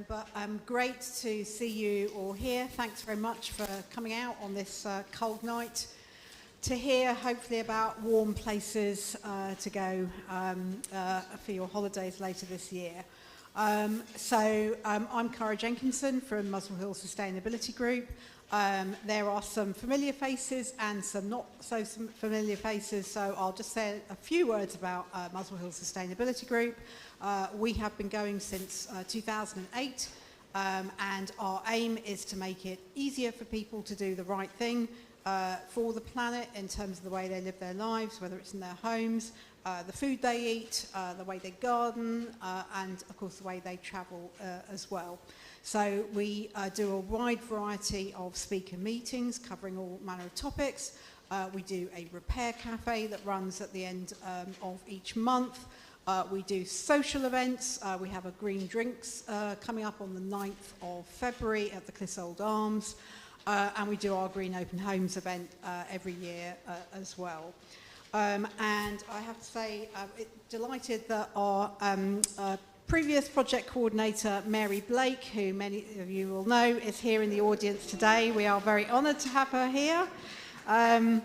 but great to see you all here. Thanks very much for coming out on this cold night to hear, hopefully, about warm places to go for your holidays later this year. I'm Cara Jenkinson from Muswell Hill Sustainability Group. There are some familiar faces and some not so familiar faces, so I'll just say a few words about Muswell Hill Sustainability Group. We have been going since 2008, and our aim is to make it easier for people to do the right thing for the planet in terms of the way they live their lives, whether it's in their homes, the food they eat, the way they garden, and of course the way they travel as well. So we do a wide variety of speaker meetings covering all manner of topics. We do a repair cafe that runs at the end of each month. We do social events. We have a green drinks coming up on the 9th of February at the Clissold Arms. And we do our Green Open Homes event every year as well. And I have to say, delighted that our previous project coordinator, Mary Blake, who many of you will know, is here in the audience today. We are very honoured to have her here. And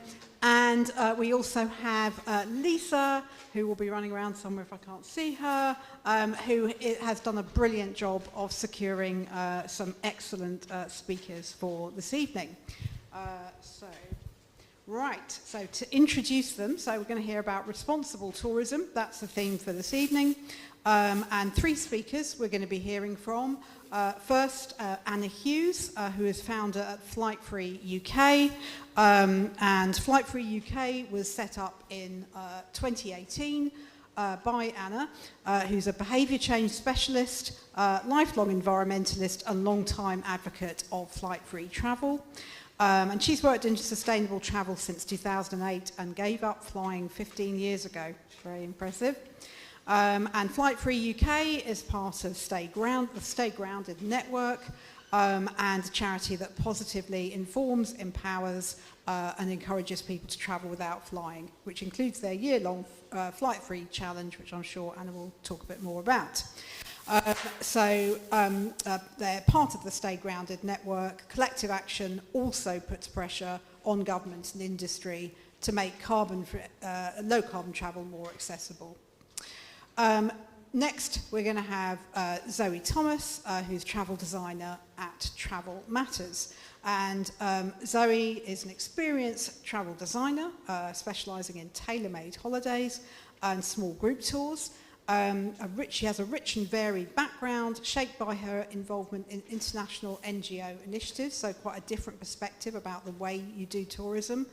we also have Lisa, who will be running around somewhere if I can't see her, who has done a brilliant job of securing some excellent speakers for this evening. So to introduce them, so we're going to hear about responsible tourism. That's the theme for this evening. And three speakers we're going to be hearing from. First, Anna Hughes, who is founder at Flight Free UK. And Flight Free UK was set up in 2018 by Anna, who's a behaviour change specialist, lifelong environmentalist and long-time advocate of flight-free travel. And she's worked in sustainable travel since 2008 and gave up flying 15 years ago. Very impressive. And Flight Free UK is part of the Stay Grounded network, and a charity that positively informs, empowers, and encourages people to travel without flying, which includes their year-long Flight Free challenge, which I'm sure Anna will talk a bit more about. They're part of the Stay Grounded network. Collective action also puts pressure on government and industry to make low-carbon travel more accessible. Next, we're going to have Zoe Thomas, who's travel designer at Travel Matters. And Zoe is an experienced travel designer, specialising in tailor-made holidays and small group tours. She has a rich and varied background shaped by her involvement in international NGO initiatives, so quite a different perspective about the way you do tourism,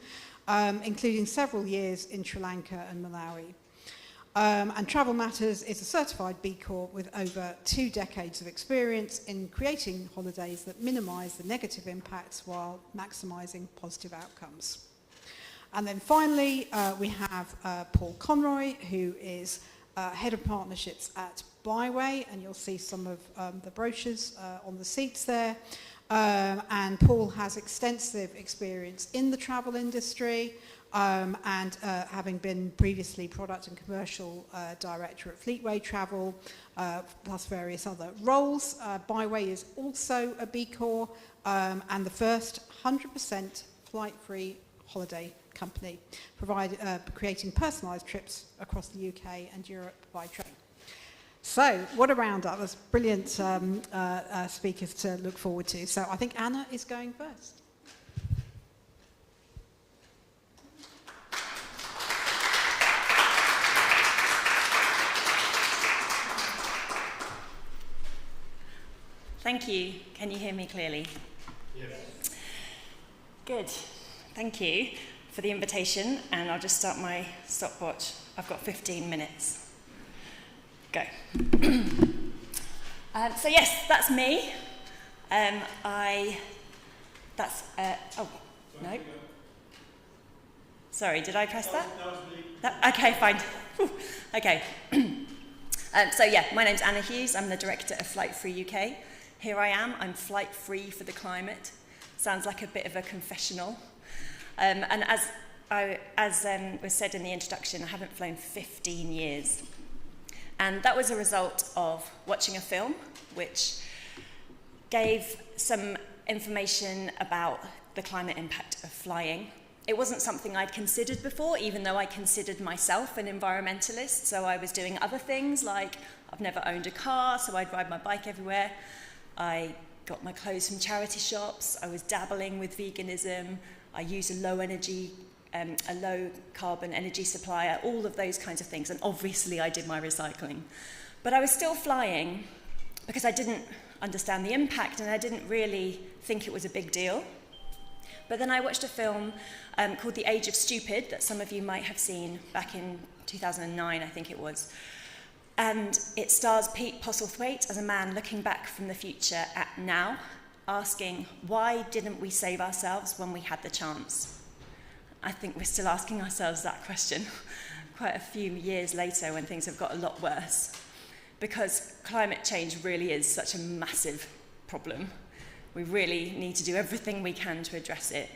including several years in Sri Lanka and Malawi. And Travel Matters is a certified B Corp with over 2 decades of experience in creating holidays that minimise the negative impacts while maximising positive outcomes. And then finally, we have Paul Conroy, who is Head of Partnerships at Byway, and you'll see some of the brochures on the seats there. And Paul has extensive experience in the travel industry, and having been previously product and commercial director at Fleetway Travel, plus various other roles. Byway is also a B Corp, and the first 100% flight-free holiday company, creating personalised trips across the UK and Europe by train. So, what a roundup. There's brilliant speakers to look forward to. So, I think Anna is going first. Thank you. Can you hear me clearly? Yes. Good. Thank you for the invitation, and I'll just start my stopwatch. I've got 15 minutes. Go. So yes, that's me. No. Sorry, did I press that? Okay, fine. Okay. So yeah, my name's Anna Hughes. I'm the director of Flight Free UK. Here I am. I'm flight free for the climate. Sounds like a bit of a confessional. And as was said in the introduction, I haven't flown for 15 years. And that was a result of watching a film, which gave some information about the climate impact of flying. It wasn't something I'd considered before, even though I considered myself an environmentalist. So I was doing other things, like I've never owned a car, so I'd ride my bike everywhere. I got my clothes from charity shops. I was dabbling with veganism. I used a low carbon energy supplier, all of those kinds of things. And obviously I did my recycling. But I was still flying because I didn't understand the impact and I didn't really think it was a big deal. But then I watched a film called The Age of Stupid that some of you might have seen back in 2009, I think it was. And it stars Pete Postlethwaite as a man looking back from the future at now, asking, why didn't we save ourselves when we had the chance? I think we're still asking ourselves that question quite a few years later when things have got a lot worse. Because climate change really is such a massive problem. We really need to do everything we can to address it.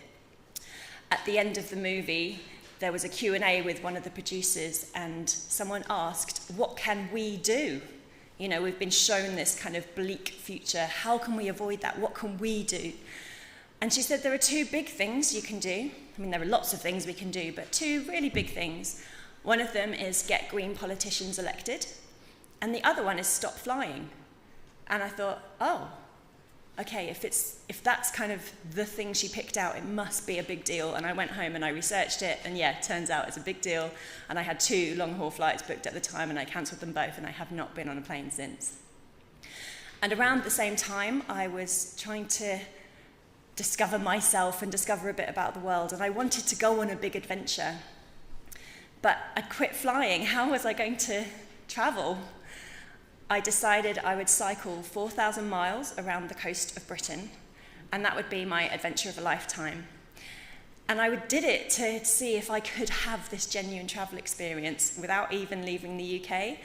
At the end of the movie, there was a Q&A with one of the producers and someone asked, what can we do? You know, we've been shown this kind of bleak future. How can we avoid that? What can we do? And she said there are two big things you can do. I mean, there are lots of things we can do, but two really big things. One of them is get green politicians elected, and the other one is stop flying. And I thought, oh, okay, if that's kind of the thing she picked out, it must be a big deal. And I went home and I researched it, and yeah, it turns out it's a big deal. And I had 2 long-haul flights booked at the time, and I cancelled them both, and I have not been on a plane since. And around the same time, I was trying to discover myself and discover a bit about the world, and I wanted to go on a big adventure. But I quit flying. How was I going to travel? I decided I would cycle 4,000 miles around the coast of Britain, and that would be my adventure of a lifetime. And I did it to see if I could have this genuine travel experience without even leaving the UK.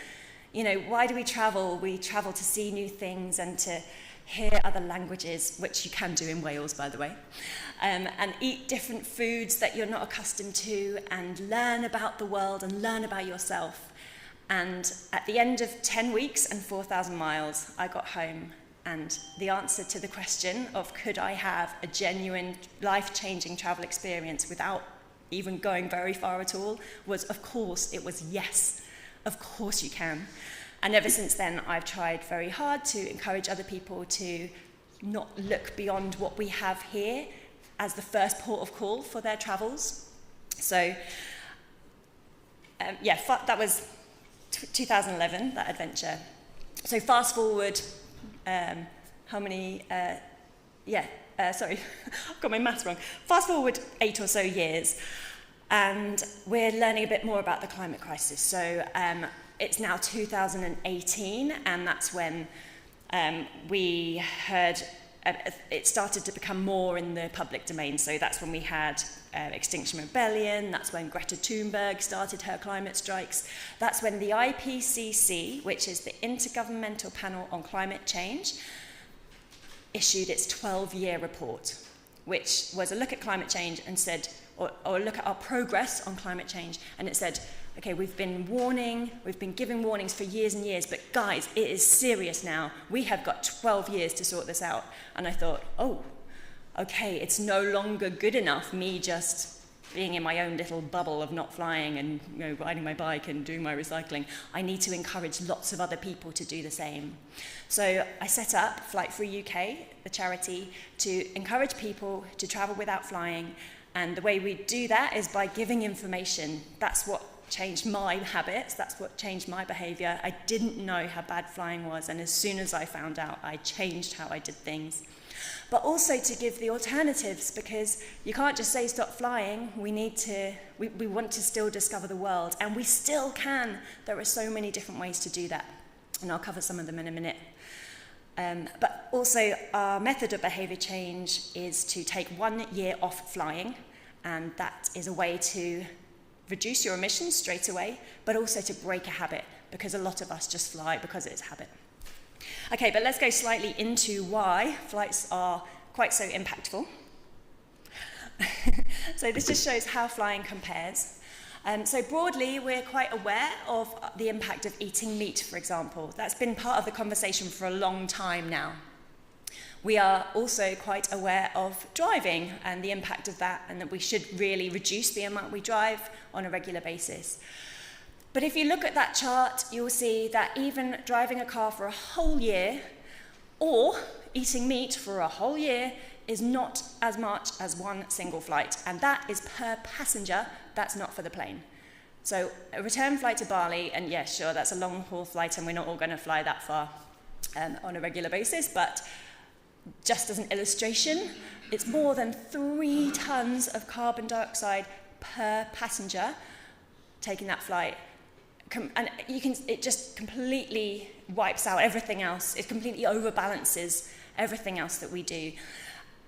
You know, why do we travel? We travel to see new things and to hear other languages, which you can do in Wales, by the way, and eat different foods that you're not accustomed to, and learn about the world and learn about yourself. And at the end of 10 weeks and 4,000 miles, I got home, and the answer to the question of could I have a genuine, life-changing travel experience without even going very far at all was, of course, it was yes. Of course you can. And ever since then, I've tried very hard to encourage other people to not look beyond what we have here as the first port of call for their travels. So, that was 2011, that adventure. So fast forward, I've got my maths wrong. Fast forward 8 or so years, and we're learning a bit more about the climate crisis. So it's now 2018, and that's when we heard it started to become more in the public domain. So that's when we had Extinction Rebellion, that's when Greta Thunberg started her climate strikes, that's when the IPCC, which is the Intergovernmental Panel on Climate Change, issued its 12-year report, which was a look at climate change and said, or a look at our progress on climate change, and it said, okay, we've been giving warnings for years and years, but guys, it is serious now. We have got 12 years to sort this out. And I thought, oh, okay, it's no longer good enough me just being in my own little bubble of not flying and riding my bike and doing my recycling. I need to encourage lots of other people to do the same. So I set up Flight Free UK, the charity, to encourage people to travel without flying. And the way we do that is by giving information. That's what changed my habits, that's what changed my behaviour. I didn't know how bad flying was, and as soon as I found out, I changed how I did things. But also to give the alternatives, because you can't just say stop flying. We want to still discover the world, and we still can. There are so many different ways to do that, and I'll cover some of them in a minute. But also our method of behaviour change is to take 1 year off flying, and that is a way to reduce your emissions straight away, but also to break a habit, because a lot of us just fly because it's habit. Okay, but let's go slightly into why flights are quite so impactful. So this just shows how flying compares. So broadly, we're quite aware of the impact of eating meat, for example. That's been part of the conversation for a long time now. We are also quite aware of driving and the impact of that, and that we should really reduce the amount we drive on a regular basis. But if you look at that chart, you'll see that even driving a car for a whole year or eating meat for a whole year is not as much as one single flight, and that is per passenger, that's not for the plane. So a return flight to Bali, and yes, sure, that's a long haul flight and we're not all going to fly that far on a regular basis, but just as an illustration, it's more than 3 tons of carbon dioxide per passenger taking that flight. And it just completely wipes out everything else. It completely overbalances everything else that we do.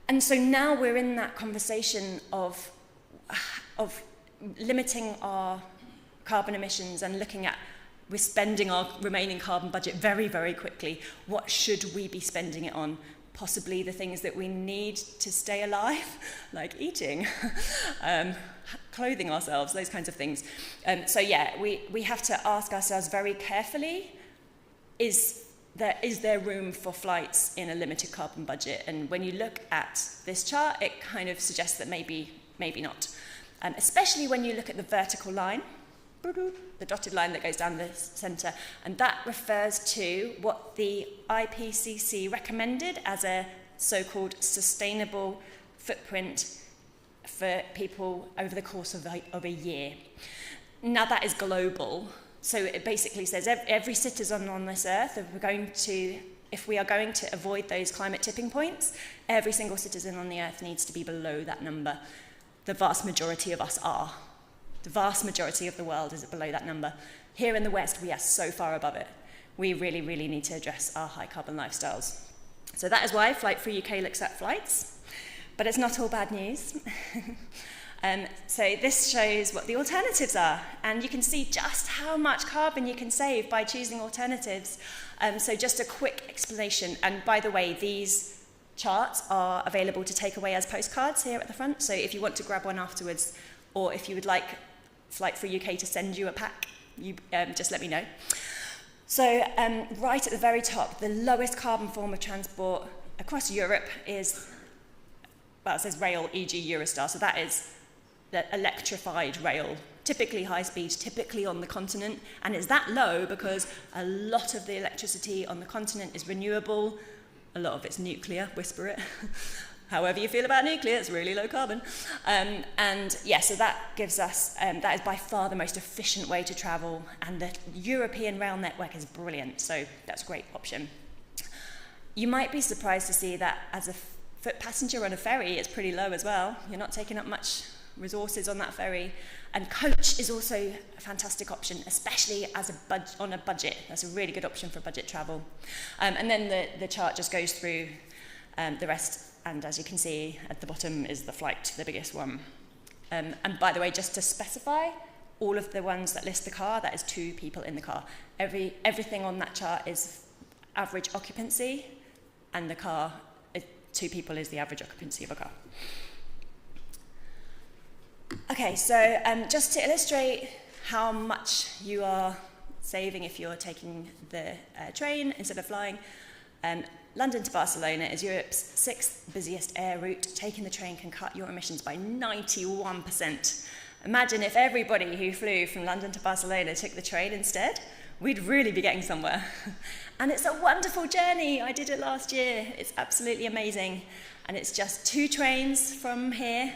And so now we're in that conversation of limiting our carbon emissions and looking at, we're spending our remaining carbon budget very, very quickly. What should we be spending it on? Possibly the things that we need to stay alive, like eating, clothing ourselves, those kinds of things. So yeah, we have to ask ourselves very carefully, is there room for flights in a limited carbon budget? And when you look at this chart, it kind of suggests that maybe not. Especially when you look at the vertical line, the dotted line that goes down the centre, and that refers to what the IPCC recommended as a so-called sustainable footprint for people over the course of a year. Now that is global, so it basically says every citizen on this earth, if we are going to avoid those climate tipping points, every single citizen on the earth needs to be below that number. The vast majority of us are. The vast majority of the world is below that number. Here in the West, we are so far above it. We really, really need to address our high carbon lifestyles. So that is why Flight Free UK looks at flights, but it's not all bad news. So this shows what the alternatives are, and you can see just how much carbon you can save by choosing alternatives. So just a quick explanation, and by the way, these charts are available to take away as postcards here at the front, so if you want to grab one afterwards, or if you would like Flight Free UK to send you a pack, you just let me know. So right at the very top, the lowest carbon form of transport across Europe is, well, it says rail, e.g. Eurostar, so that is the electrified rail, typically high speed, typically on the continent, and it's that low because a lot of the electricity on the continent is renewable, a lot of it's nuclear, whisper it. However you feel about nuclear, it's really low carbon. And yeah, so that gives us, that is by far the most efficient way to travel, and the European rail network is brilliant, so that's a great option. You might be surprised to see that as a foot passenger on a ferry, it's pretty low as well. You're not taking up much resources on that ferry. And coach is also a fantastic option, especially as on a budget. That's a really good option for budget travel. And then the chart just goes through the rest. And as you can see, at the bottom is the flight, the biggest one. And by the way, just to specify, all of the ones that list the car, that is 2 people in the car. Everything on that chart is average occupancy, and the car, 2 people is the average occupancy of a car. Okay, so just to illustrate how much you are saving if you're taking the train instead of flying, London to Barcelona is Europe's 6th busiest air route. Taking the train can cut your emissions by 91%. Imagine if everybody who flew from London to Barcelona took the train instead. We'd really be getting somewhere. And it's a wonderful journey. I did it last year. It's absolutely amazing. And it's just 2 trains from here.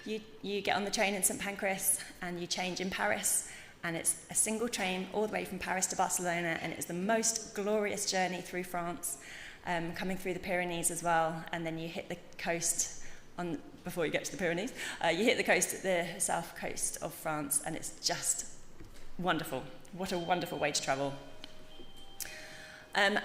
You get on the train in St Pancras and you change in Paris. And it's a single train all the way from Paris to Barcelona. And it's the most glorious journey through France. Coming through the Pyrenees as well, and then you hit the coast before you get to the Pyrenees. You hit the coast at the south coast of France, and it's just wonderful. What a wonderful way to travel. And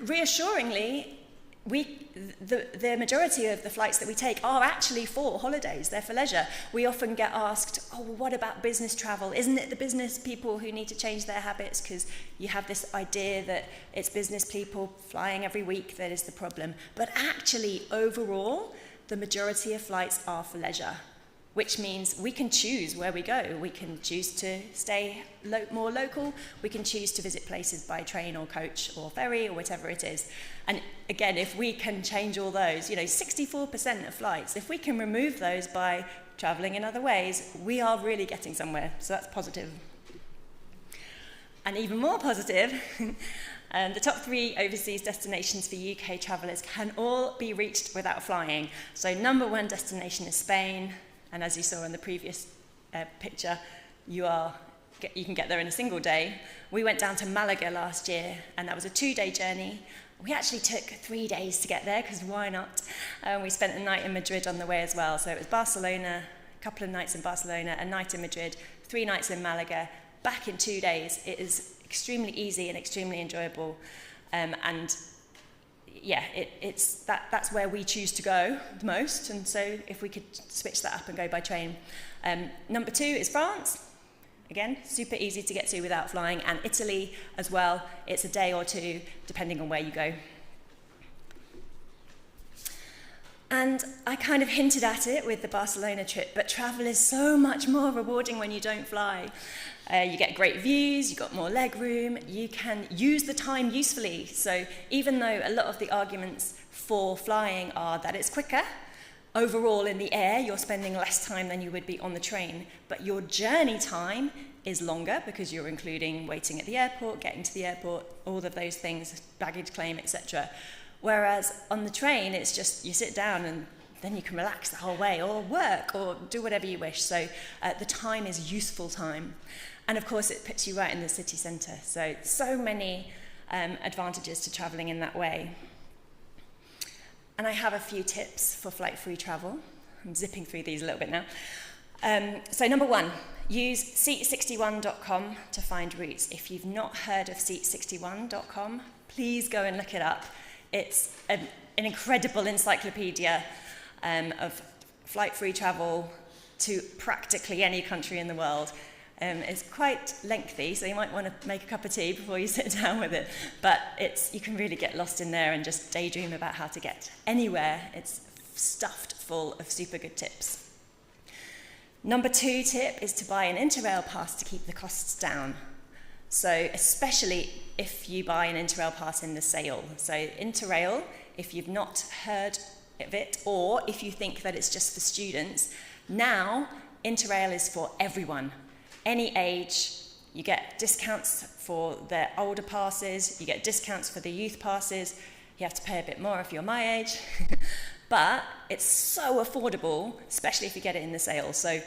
reassuringly, the majority of the flights that we take are actually for holidays, they're for leisure. We often get asked, oh, well, what about business travel? Isn't it the business people who need to change their habits? Because you have this idea that it's business people flying every week that is the problem. But actually, overall, the majority of flights are for leisure. which means we can choose where we go. We can choose to stay more local. We can choose to visit places by train or coach or ferry or whatever it is. And again, if we can change all those, 64% of flights, if we can remove those by traveling in other ways, we are really getting somewhere. So that's positive. And even more positive, the top 3 overseas destinations for UK travellers can all be reached without flying. So number 1 destination is Spain. And as you saw in the previous picture, you can get there in a single day. We went down to Malaga last year, and that was a 2-day journey. We actually took 3 days to get there, because why not? We spent a night in Madrid on the way as well. So it was Barcelona, a couple of nights in Barcelona, a night in Madrid, 3 nights in Malaga, back in 2 days. It is extremely easy and extremely enjoyable. That's where we choose to go the most, and so if we could switch that up and go by train. Number 2 is France. Again, super easy to get to without flying, and Italy as well. It's a day or 2, depending on where you go. And I kind of hinted at it with the Barcelona trip, but travel is so much more rewarding when you don't fly. You get great views, you've got more leg room, you can use the time usefully. So even though a lot of the arguments for flying are that it's quicker, overall in the air you're spending less time than you would be on the train, but your journey time is longer because you're including waiting at the airport, getting to the airport, all of those things, baggage claim, etc. Whereas on the train, it's just you sit down and then you can relax the whole way, or work, or do whatever you wish. So the time is useful time. And of course, it puts you right in the city centre. So many advantages to travelling in that way. And I have a few tips for flight-free travel. I'm zipping through these a little bit now. So number 1, use seat61.com to find routes. If you've not heard of seat61.com, please go and look it up. It's an incredible encyclopedia of flight-free travel to practically any country in the world. It's quite lengthy, so you might want to make a cup of tea before you sit down with it. But you can really get lost in there and just daydream about how to get anywhere. It's stuffed full of super good tips. Number 2 tip is to buy an Interrail pass to keep the costs down. So especially if you buy an Interrail pass in the sale. So Interrail, if you've not heard of it, or if you think that it's just for students, now Interrail is for everyone. Any age, you get discounts for the older passes, you get discounts for the youth passes. You have to pay a bit more if you're my age, but it's so affordable, especially if you get it in the sale. So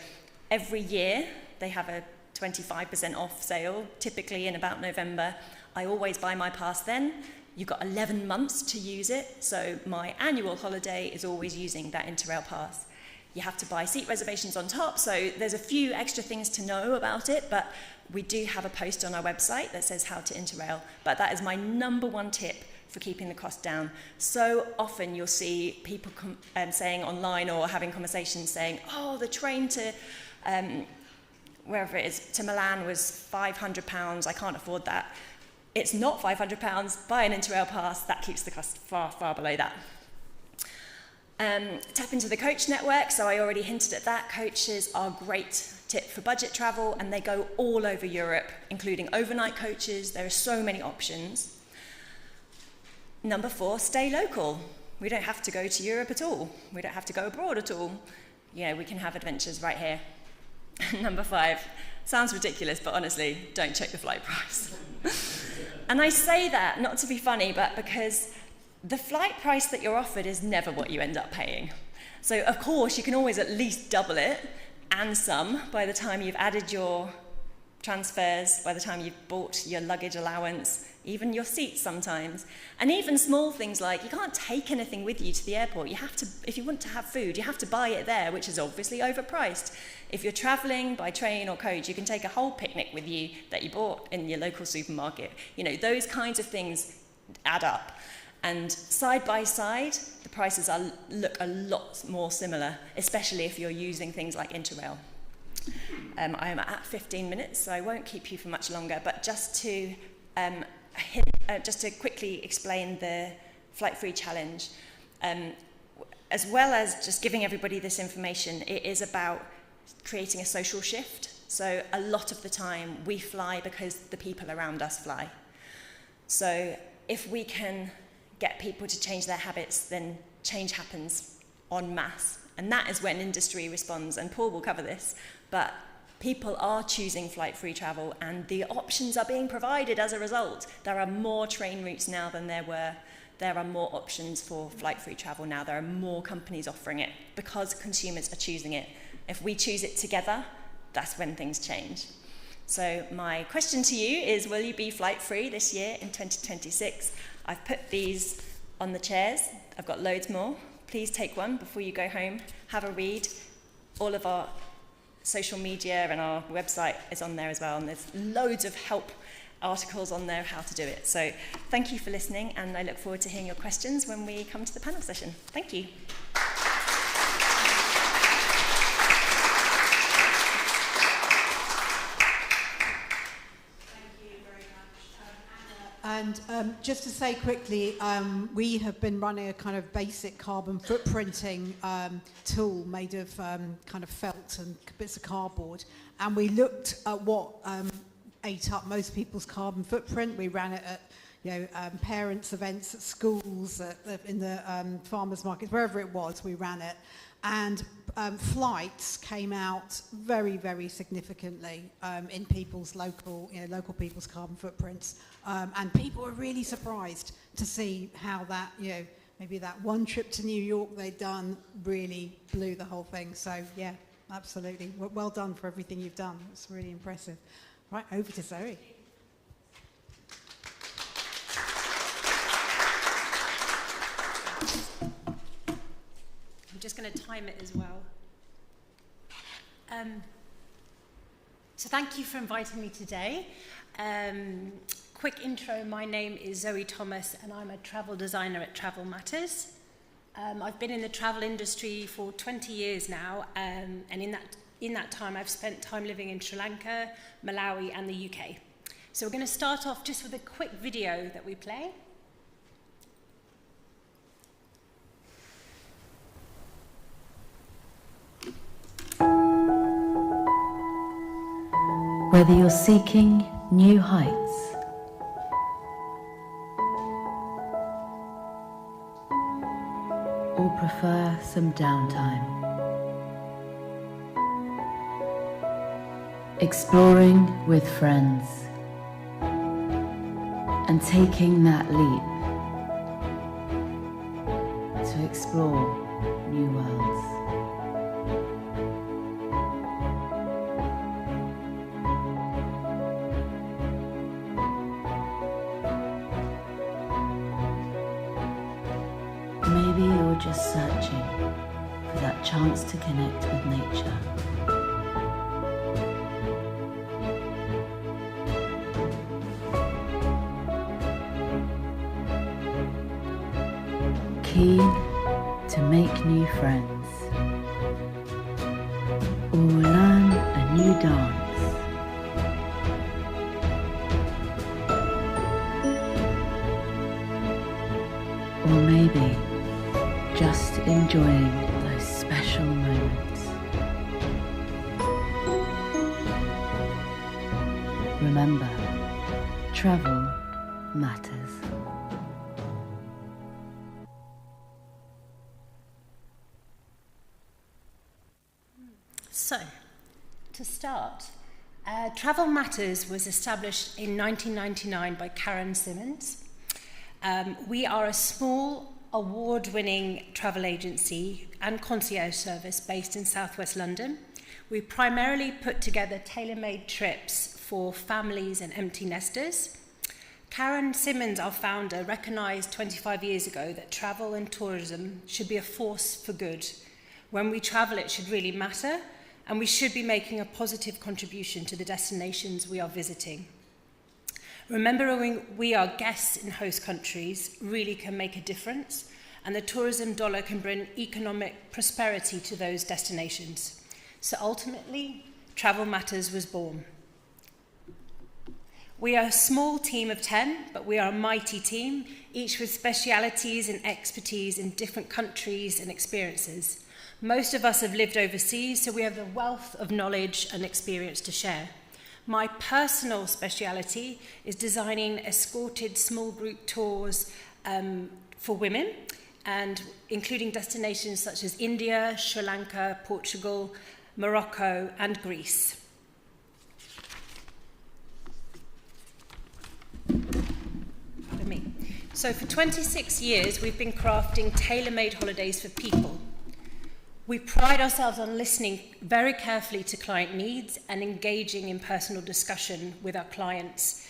every year they have a 25% off sale, typically in about November. I always buy my pass then. You've got 11 months to use it, so my annual holiday is always using that Interrail pass. You have to buy seat reservations on top, so there's a few extra things to know about it, but we do have a post on our website that says how to Interrail, but that is my number 1 tip for keeping the cost down. So often you'll see people saying online or having conversations saying, oh, the train to wherever it is, to Milan was £500, I can't afford that. It's not £500, buy an Interrail pass, that keeps the cost far, far below that. Tap into the coach network, so I already hinted at that. Coaches are a great tip for budget travel, and they go all over Europe, including overnight coaches. There are so many options. Number 4, stay local. We don't have to go to Europe at all. We don't have to go abroad at all. We can have adventures right here. Number 5, sounds ridiculous, but honestly, don't check the flight price. And I say that not to be funny, but because the flight price that you're offered is never what you end up paying. So of course, you can always at least double it, and some, by the time you've added your transfers, by the time you've bought your luggage allowance, even your seats sometimes. And even small things like, you can't take anything with you to the airport. You have to, if you want to have food, you have to buy it there, which is obviously overpriced. If you're traveling by train or coach, you can take a whole picnic with you that you bought in your local supermarket. Those kinds of things add up. And side by side, the prices look a lot more similar, especially if you're using things like Interrail. I am at 15 minutes, so I won't keep you for much longer, but just to quickly explain the flight-free challenge, as well as just giving everybody this information, it is about creating a social shift. So a lot of the time we fly because the people around us fly. So if we can get people to change their habits, then change happens en masse. And that is when industry responds, and Paul will cover this, but people are choosing flight-free travel and the options are being provided as a result. There are more train routes now than there were. There are more options for flight-free travel now. There are more companies offering it because consumers are choosing it. If we choose it together, that's when things change. So my question to you is, will you be flight-free this year in 2026? I've put these on the chairs. I've got loads more. Please take one before you go home. Have a read. All of our social media and our website is on there as well, and there's loads of help articles on there how to do it. So thank you for listening, and I look forward to hearing your questions when we come to the panel session. Thank you. And just to say quickly, we have been running a kind of basic carbon footprinting tool made of kind of felt and bits of cardboard. And we looked at what ate up most people's carbon footprint. We ran it at parents' events, at schools, in the farmers' markets, wherever it was, we ran it. And flights came out very, very significantly in people's local people's carbon footprints. And people were really surprised to see how that, maybe that one trip to New York they'd done really blew the whole thing. So, yeah, absolutely. Well done for everything you've done. It's really impressive. Right, over to Zoe. I'm just going to time it as well. So thank you for inviting me today. Quick intro, my name is Zoe Thomas and I'm a travel designer at Travel Matters. I've been in the travel industry for 20 years now, and in that time I've spent time living in Sri Lanka, Malawi and the UK. So we're going to start off just with a quick video that we play. Whether you're seeking new heights or prefer some downtime, exploring with friends and taking that leap to explore new worlds. Maybe you're just searching for that chance to connect with nature. Keen to make new friends or learn a new dance. Or maybe just enjoying those special moments. Remember, travel matters. So, to start, Travel Matters was established in 1999 by Karen Simmons. We are a small, award-winning travel agency and concierge service based in southwest London. We primarily put together tailor-made trips for families and empty nesters. Karen Simmons, our founder, recognised 25 years ago that travel and tourism should be a force for good. When we travel, it should really matter, and we should be making a positive contribution to the destinations we are visiting. Remembering we are guests in host countries really can make a difference, and the tourism dollar can bring economic prosperity to those destinations. So ultimately, Travel Matters was born. We are a small team of 10, but we are a mighty team, each with specialities and expertise in different countries and experiences. Most of us have lived overseas, so we have a wealth of knowledge and experience to share. My personal speciality is designing escorted small group tours for women, and including destinations such as India, Sri Lanka, Portugal, Morocco, and Greece. Pardon me. So for 26 years, we've been crafting tailor-made holidays for people. We pride ourselves on listening very carefully to client needs and engaging in personal discussion with our clients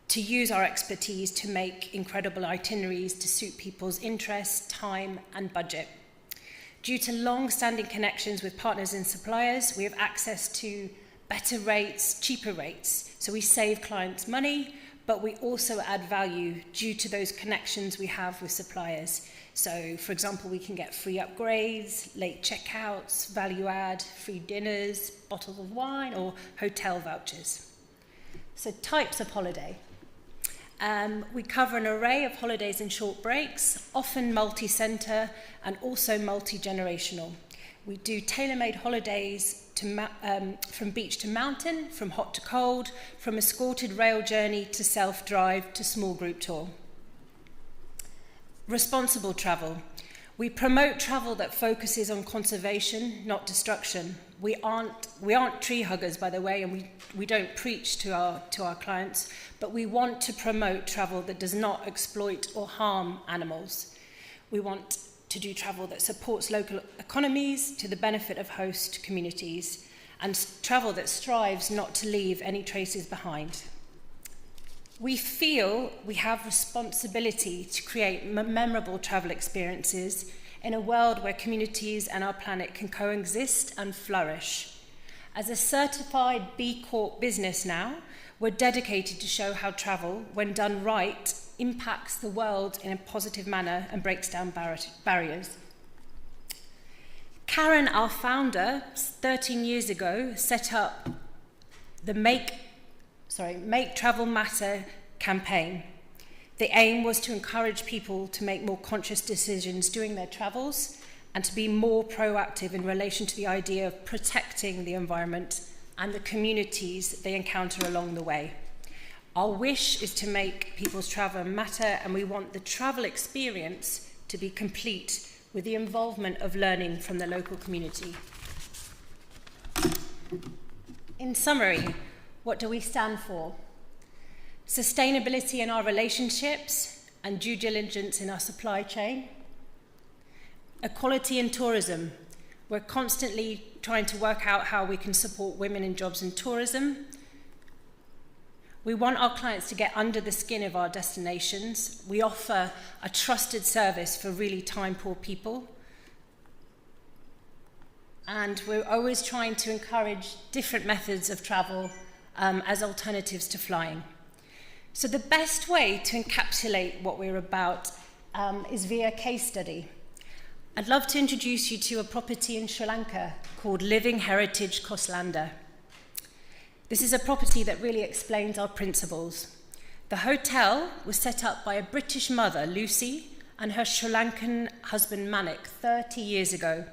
to use our expertise to make incredible itineraries to suit people's interests, time, and budget. Due to long-standing connections with partners and suppliers, we have access to better rates, cheaper rates. So we save clients money, but we also add value due to those connections we have with suppliers. So, for example, we can get free upgrades, late checkouts, value add, free dinners, bottles of wine, or hotel vouchers. So, types of holiday. We cover an array of holidays and short breaks, often multi-centre and also multi-generational. We do tailor-made holidays from beach to mountain, from hot to cold, from escorted rail journey to self-drive to small group tour. Responsible travel. We promote travel that focuses on conservation, not destruction. We aren't tree huggers, by the way, and we don't preach to our clients, but we want to promote travel that does not exploit or harm animals. We want to do travel that supports local economies to the benefit of host communities, and travel that strives not to leave any traces behind. We feel we have responsibility to create memorable travel experiences in a world where communities and our planet can coexist and flourish. As a certified B Corp business now, we're dedicated to show how travel, when done right, impacts the world in a positive manner and breaks down barriers. Karen, our founder, 13 years ago, set up the Make Travel Matter campaign. The aim was to encourage people to make more conscious decisions during their travels and to be more proactive in relation to the idea of protecting the environment and the communities they encounter along the way. Our wish is to make people's travel matter, and we want the travel experience to be complete with the involvement of learning from the local community. In summary, what do we stand for? Sustainability in our relationships and due diligence in our supply chain. Equality in tourism. We're constantly trying to work out how we can support women in jobs in tourism. We want our clients to get under the skin of our destinations. We offer a trusted service for really time-poor people. And we're always trying to encourage different methods of travel as alternatives to flying. So the best way to encapsulate what we're about is via case study. I'd love to introduce you to a property in Sri Lanka called Living Heritage Koslanda. This is a property that really explains our principles. The hotel was set up by a British mother, Lucy, and her Sri Lankan husband, Manik, 30 years ago.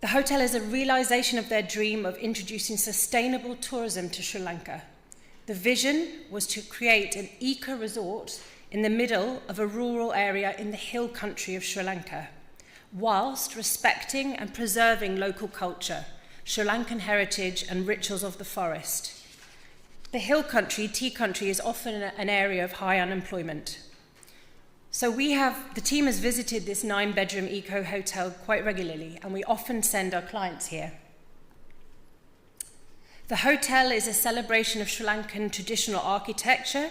The hotel is a realization of their dream of introducing sustainable tourism to Sri Lanka. The vision was to create an eco-resort in the middle of a rural area in the hill country of Sri Lanka, whilst respecting and preserving local culture, Sri Lankan heritage and rituals of the forest. The hill country, tea country, is often an area of high unemployment. So the team has visited this 9-bedroom eco hotel quite regularly, and we often send our clients here. The hotel is a celebration of Sri Lankan traditional architecture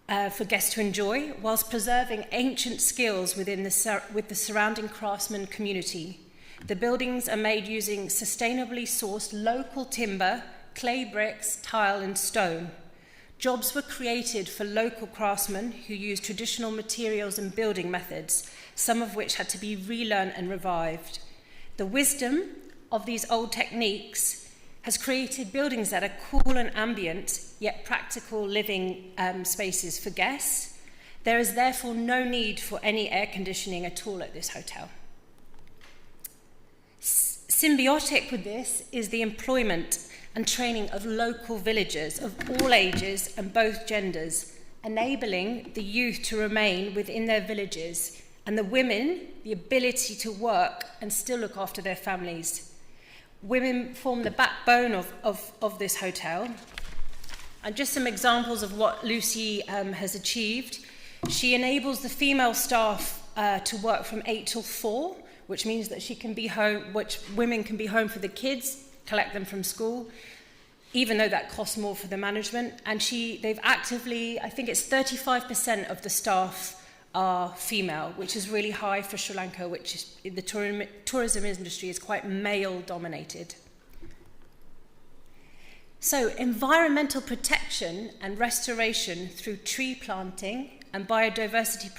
for guests to enjoy, whilst preserving ancient skills with the surrounding craftsman community. The buildings are made using sustainably sourced local timber, clay bricks, tile, and stone. Jobs were created for local craftsmen who used traditional materials and building methods, some of which had to be relearned and revived. The wisdom of these old techniques has created buildings that are cool and ambient, yet practical living spaces for guests. There is therefore no need for any air conditioning at all at this hotel. Symbiotic with this is the employment and training of local villagers of all ages and both genders, enabling the youth to remain within their villages and the women the ability to work and still look after their families. Women form the backbone of this hotel. And just some examples of what Lucy has achieved. She enables the female staff to work from 8 till 4, which means that she can be home, which women can be home for the kids, collect them from school, even though that costs more for the management. And they've actively, I think it's 35% of the staff are female, which is really high for Sri Lanka, which is, the tourism industry is quite male dominated. So environmental protection and restoration through tree planting and biodiversity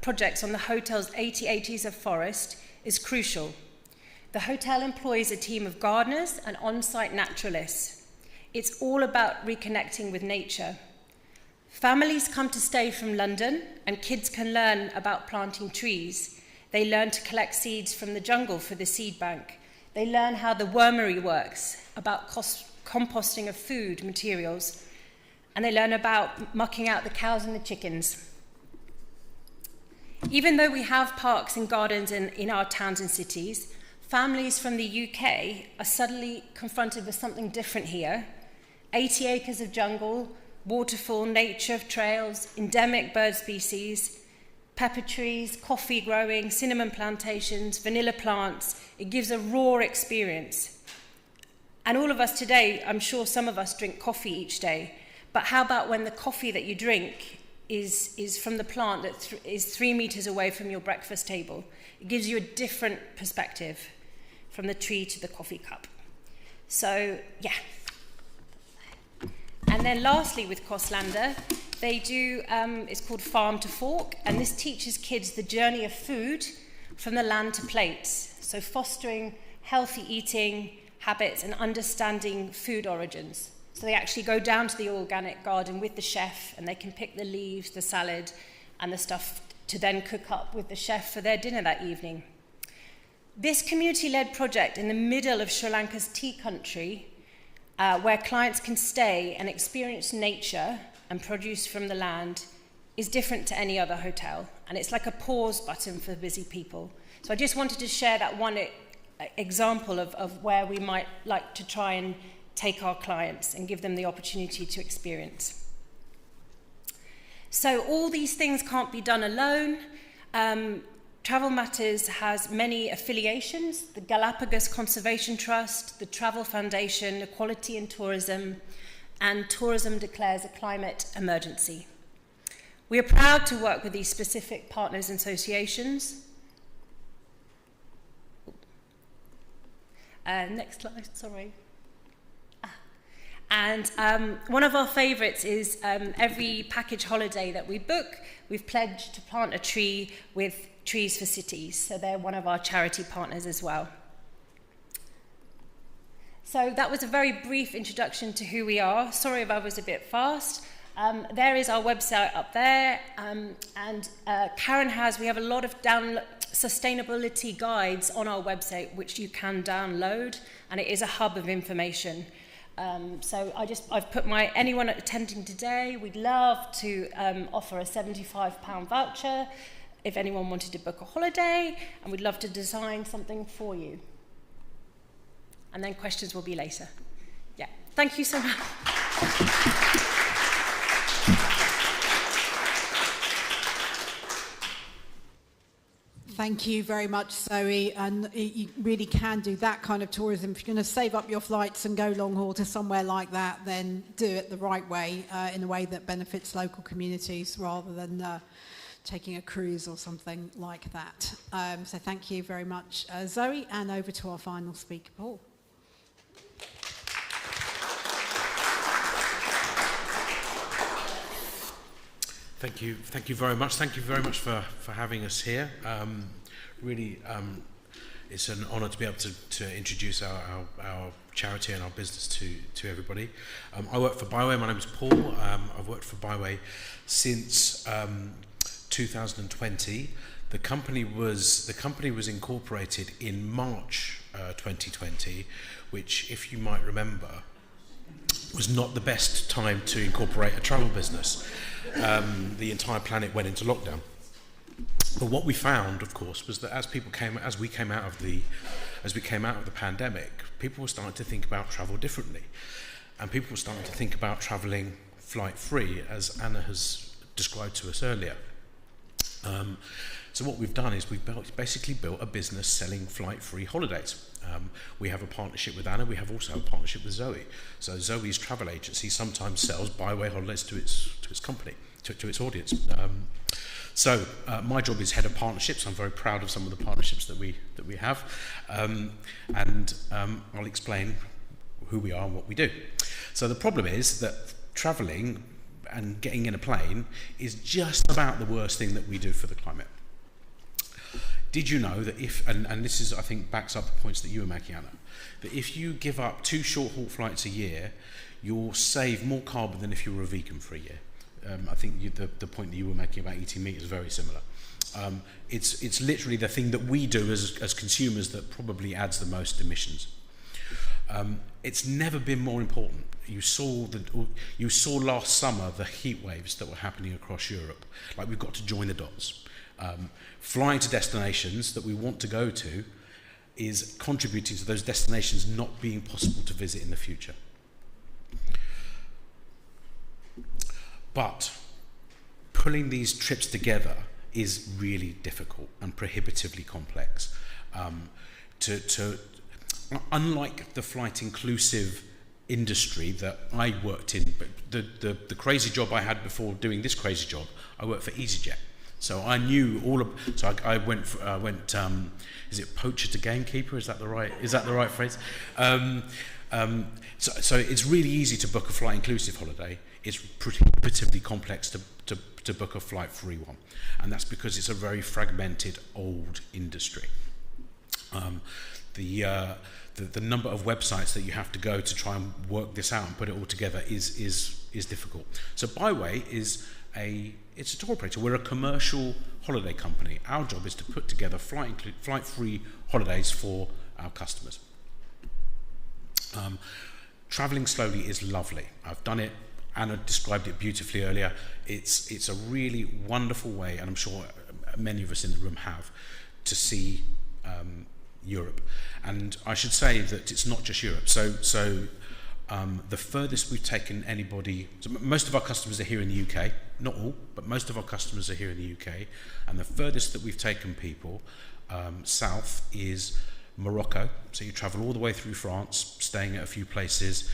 projects on the hotel's 80 acres of forest is crucial. The hotel employs a team of gardeners and on-site naturalists. It's all about reconnecting with nature. Families come to stay from London and kids can learn about planting trees. They learn to collect seeds from the jungle for the seed bank. They learn how the wormery works, about composting of food materials, and they learn about mucking out the cows and the chickens. Even though we have parks and gardens in our towns and cities, families from the UK are suddenly confronted with something different here. 80 acres of jungle, waterfall, nature trails, endemic bird species, pepper trees, coffee growing, cinnamon plantations, vanilla plants. It gives a raw experience. And all of us today, I'm sure some of us drink coffee each day, but how about when the coffee that you drink is from the plant that is 3 meters away from your breakfast table? It gives you a different perspective from the tree to the coffee cup. So, yeah. And then lastly, with Koslander, they do, it's called Farm to Fork, and this teaches kids the journey of food from the land to plates. So fostering healthy eating habits and understanding food origins. So they actually go down to the organic garden with the chef, and they can pick the leaves, the salad, and the stuff to then cook up with the chef for their dinner that evening. This community-led project in the middle of Sri Lanka's tea country, where clients can stay and experience nature and produce from the land, is different to any other hotel. And it's like a pause button for busy people. So I just wanted to share that one example of where we might like to try and take our clients and give them the opportunity to experience. So all these things can't be done alone. Travel Matters has many affiliations: the Galapagos Conservation Trust, the Travel Foundation, Equality in Tourism, and Tourism Declares a Climate Emergency. We are proud to work with these specific partners and associations. Next slide, sorry. And one of our favourites is every package holiday that we book, we've pledged to plant a tree with Trees for Cities. So they're one of our charity partners as well. So that was a very brief introduction to who we are. Sorry if I was a bit fast. There is our website up there. Karen we have a lot of sustainability guides on our website, which you can download, and it is a hub of information. So I've put anyone attending today, we'd love to offer a £75 voucher if anyone wanted to book a holiday, and we'd love to design something for you. And then questions will be later. Yeah, thank you so much. Thank you very much, Zoe, and you really can do that kind of tourism. If you're going to save up your flights and go long haul to somewhere like that, then do it the right way, in a way that benefits local communities rather than taking a cruise or something like that. So thank you very much, Zoe, and over to our final speaker, Paul. Thank you very much. Thank you very much for having us here. Really, it's an honour to be able to introduce our charity and our business to everybody. I work for Byway. My name is Paul. I've worked for Byway since 2020. The company was incorporated in March 2020, which, if you might remember, was not the best time to incorporate a travel business. The entire planet went into lockdown. But what we found, of course, was that as we came out of the pandemic, people were starting to think about travel differently, and people were starting to think about travelling flight-free, as Anna has described to us earlier. So what we've done is we've basically built a business selling flight-free holidays. We have a partnership with Anna. We have also a partnership with Zoe. So Zoe's travel agency sometimes sells Byway holidays to its company, to its audience. So my job is head of partnerships. I'm very proud of some of the partnerships that we have, and I'll explain who we are and what we do. So the problem is that travelling and getting in a plane is just about the worst thing that we do for the climate. Did you know that and this is, I think, backs up the points that you were making, Anna, that if you give up 2 short-haul flights a year, you'll save more carbon than if you were a vegan for a year. I think the point that you were making about eating meat is very similar. It's literally the thing that we do as consumers that probably adds the most emissions. It's never been more important. You saw last summer the heat waves that were happening across Europe. Like, we've got to join the dots. Flying to destinations that we want to go to is contributing to those destinations not being possible to visit in the future. But pulling these trips together is really difficult and prohibitively complex. Unlike the flight inclusive industry that I worked in, but the crazy job I had before doing this crazy job, I worked for EasyJet. So I knew all of. So I went. Is it poacher to gamekeeper? Is that the right phrase? So it's really easy to book a flight inclusive holiday. It's prohibitively complex to book a flight free one, and that's because it's a very fragmented old industry. The number of websites that you have to go to try and work this out and put it all together is difficult. So Byway it's a tour operator. We're a commercial holiday company. Our job is to put together flight-free holidays for our customers. Travelling slowly is lovely. I've done it. Anna described it beautifully earlier. It's a really wonderful way, and I'm sure many of us in the room have, to see Europe. And I should say that it's not just Europe. So the furthest we've taken anybody, so most of our customers are here in the UK, not all, but most of our customers are here in the UK, and the furthest that we've taken people south is Morocco. So you travel all the way through France, staying at a few places,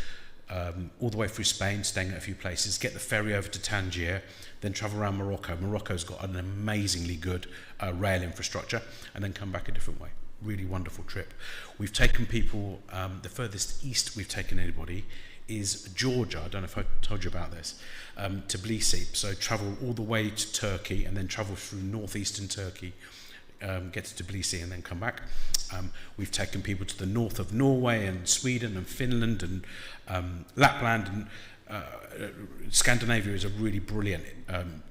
all the way through Spain, staying at a few places, get the ferry over to Tangier, then travel around Morocco. Morocco's got an amazingly good rail infrastructure, and then come back a different way. Really wonderful trip. We've taken people, the furthest east we've taken anybody is Georgia. I don't know if I told you about this, Tbilisi. So travel all the way to Turkey and then travel through northeastern Turkey, get to Tbilisi and then come back. We've taken people to the north of Norway and Sweden and Finland and Lapland, and Scandinavia is a really brilliant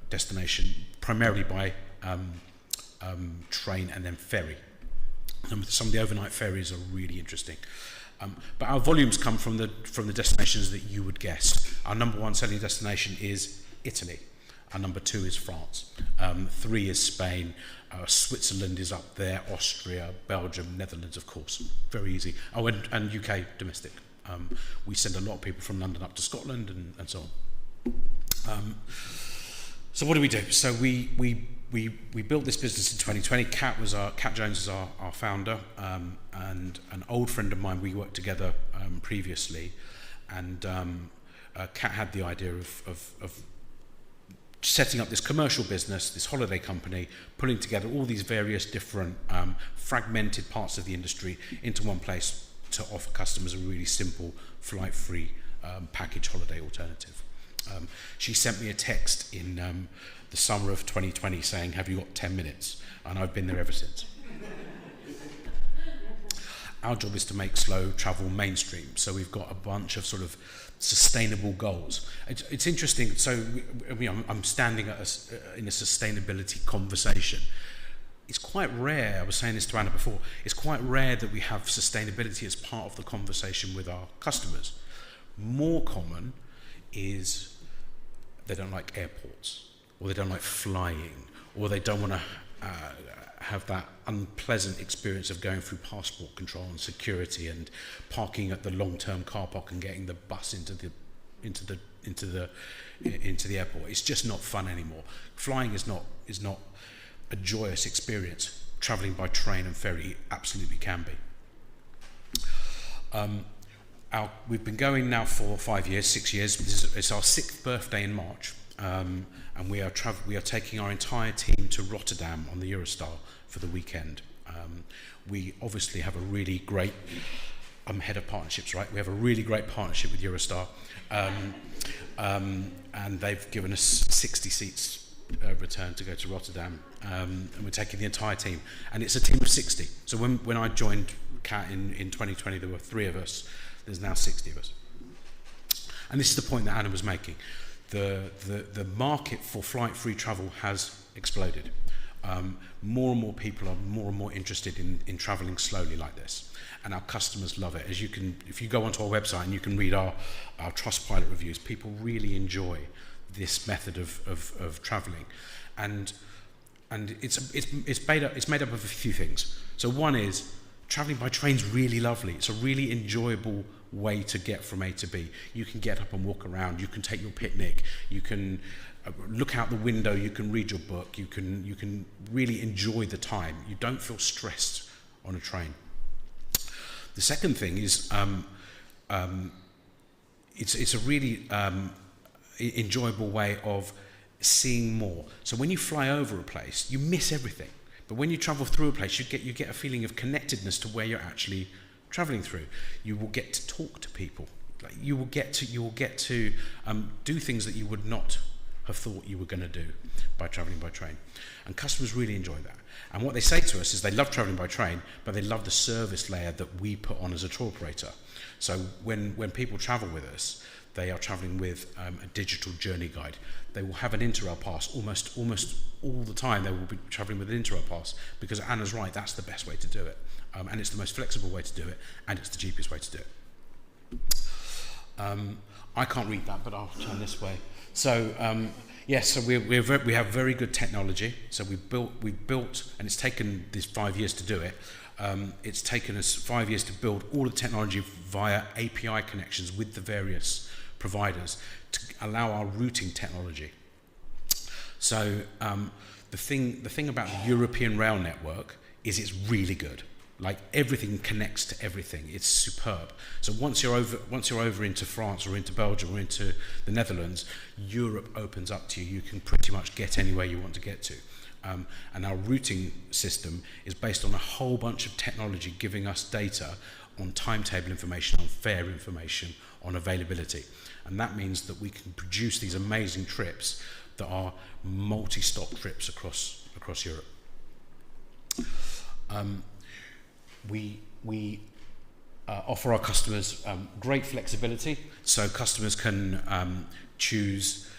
destination, primarily by train and then ferry. Some of the overnight ferries are really interesting. But our volumes come from the destinations that you would guess. Our number 1 selling destination is Italy. Our number 2 is France. 3 is Spain. Switzerland is up there. Austria, Belgium, Netherlands, of course. Very easy. Oh, and UK domestic. We send a lot of people from London up to Scotland and so on. So what do we do? So we built this business in 2020. Kat Jones is our founder, and an old friend of mine. We worked together previously, and Kat had the idea of setting up this commercial business, this holiday company, pulling together all these various different fragmented parts of the industry into one place to offer customers a really simple flight-free package holiday alternative. She sent me a text in the summer of 2020 saying, "Have you got 10 minutes?" And I've been there ever since. Our job is to make slow travel mainstream, so we've got a bunch of sort of sustainable goals. It's interesting. So I'm standing in a sustainability conversation. it's quite rare, I was saying this to Anna before, it's quite rare that we have sustainability as part of the conversation with our customers. More common is they don't like airports, or they don't like flying, or they don't want to have that unpleasant experience of going through passport control and security and parking at the long-term car park and getting the bus into the airport. It's just not fun anymore. Flying is not a joyous experience. Travelling by train and ferry absolutely can be. We've been going now for 5 years, 6 years. It's our 6th birthday in March, and we are taking our entire team to Rotterdam on the Eurostar for the weekend. We obviously have a really great, I'm head of partnerships, right? We have a really great partnership with Eurostar, and they've given us 60 seats return to go to Rotterdam, and we're taking the entire team, and it's a team of 60. So when I joined CAT in 2020, there were 3 of us. There's now 60 of us. And this is the point that Anna was making. The market for flight-free travel has exploded. More and more people are more and more interested in travelling slowly like this, and our customers love it. As you can, if you go onto our website and you can read our Trustpilot reviews, people really enjoy this method of travelling, and it's made up of a few things. So one is travelling by train's really lovely. It's a really enjoyable way to get from A to B. You can get up and walk around. You can take your picnic. You can look out the window. You can read your book. You can really enjoy the time. You don't feel stressed on a train. The second thing is it's a really enjoyable way of seeing more. So when you fly over a place, you miss everything. But when you travel through a place, you get a feeling of connectedness to where you're actually traveling through. You will get to talk to people. Like you will get to do things that you would not have thought you were going to do by traveling by train. And customers really enjoy that. And what they say to us is they love traveling by train, but they love the service layer that we put on as a tour operator. So when people travel with us, they are traveling with a digital journey guide. They will have an Interrail pass almost all the time. They will be traveling with an Interrail pass because Anna's right, that's the best way to do it. And it's the most flexible way to do it, and it's the cheapest way to do it. I can't read that, but I'll turn this way. So yes, so we have very good technology. So we built, and it's taken this 5 years to do it. It's taken us 5 years to build all the technology via API connections with the various providers to allow our routing technology. So the thing about the European rail network is it's really good. Like everything connects to everything. It's superb. So once you're over into France or into Belgium or into the Netherlands, Europe opens up to you. You can pretty much get anywhere you want to get to. And our routing system is based on a whole bunch of technology giving us data on timetable information, on fare information, on availability. And that means that we can produce these amazing trips that are multi-stop trips across Europe. We offer our customers great flexibility, so customers can choose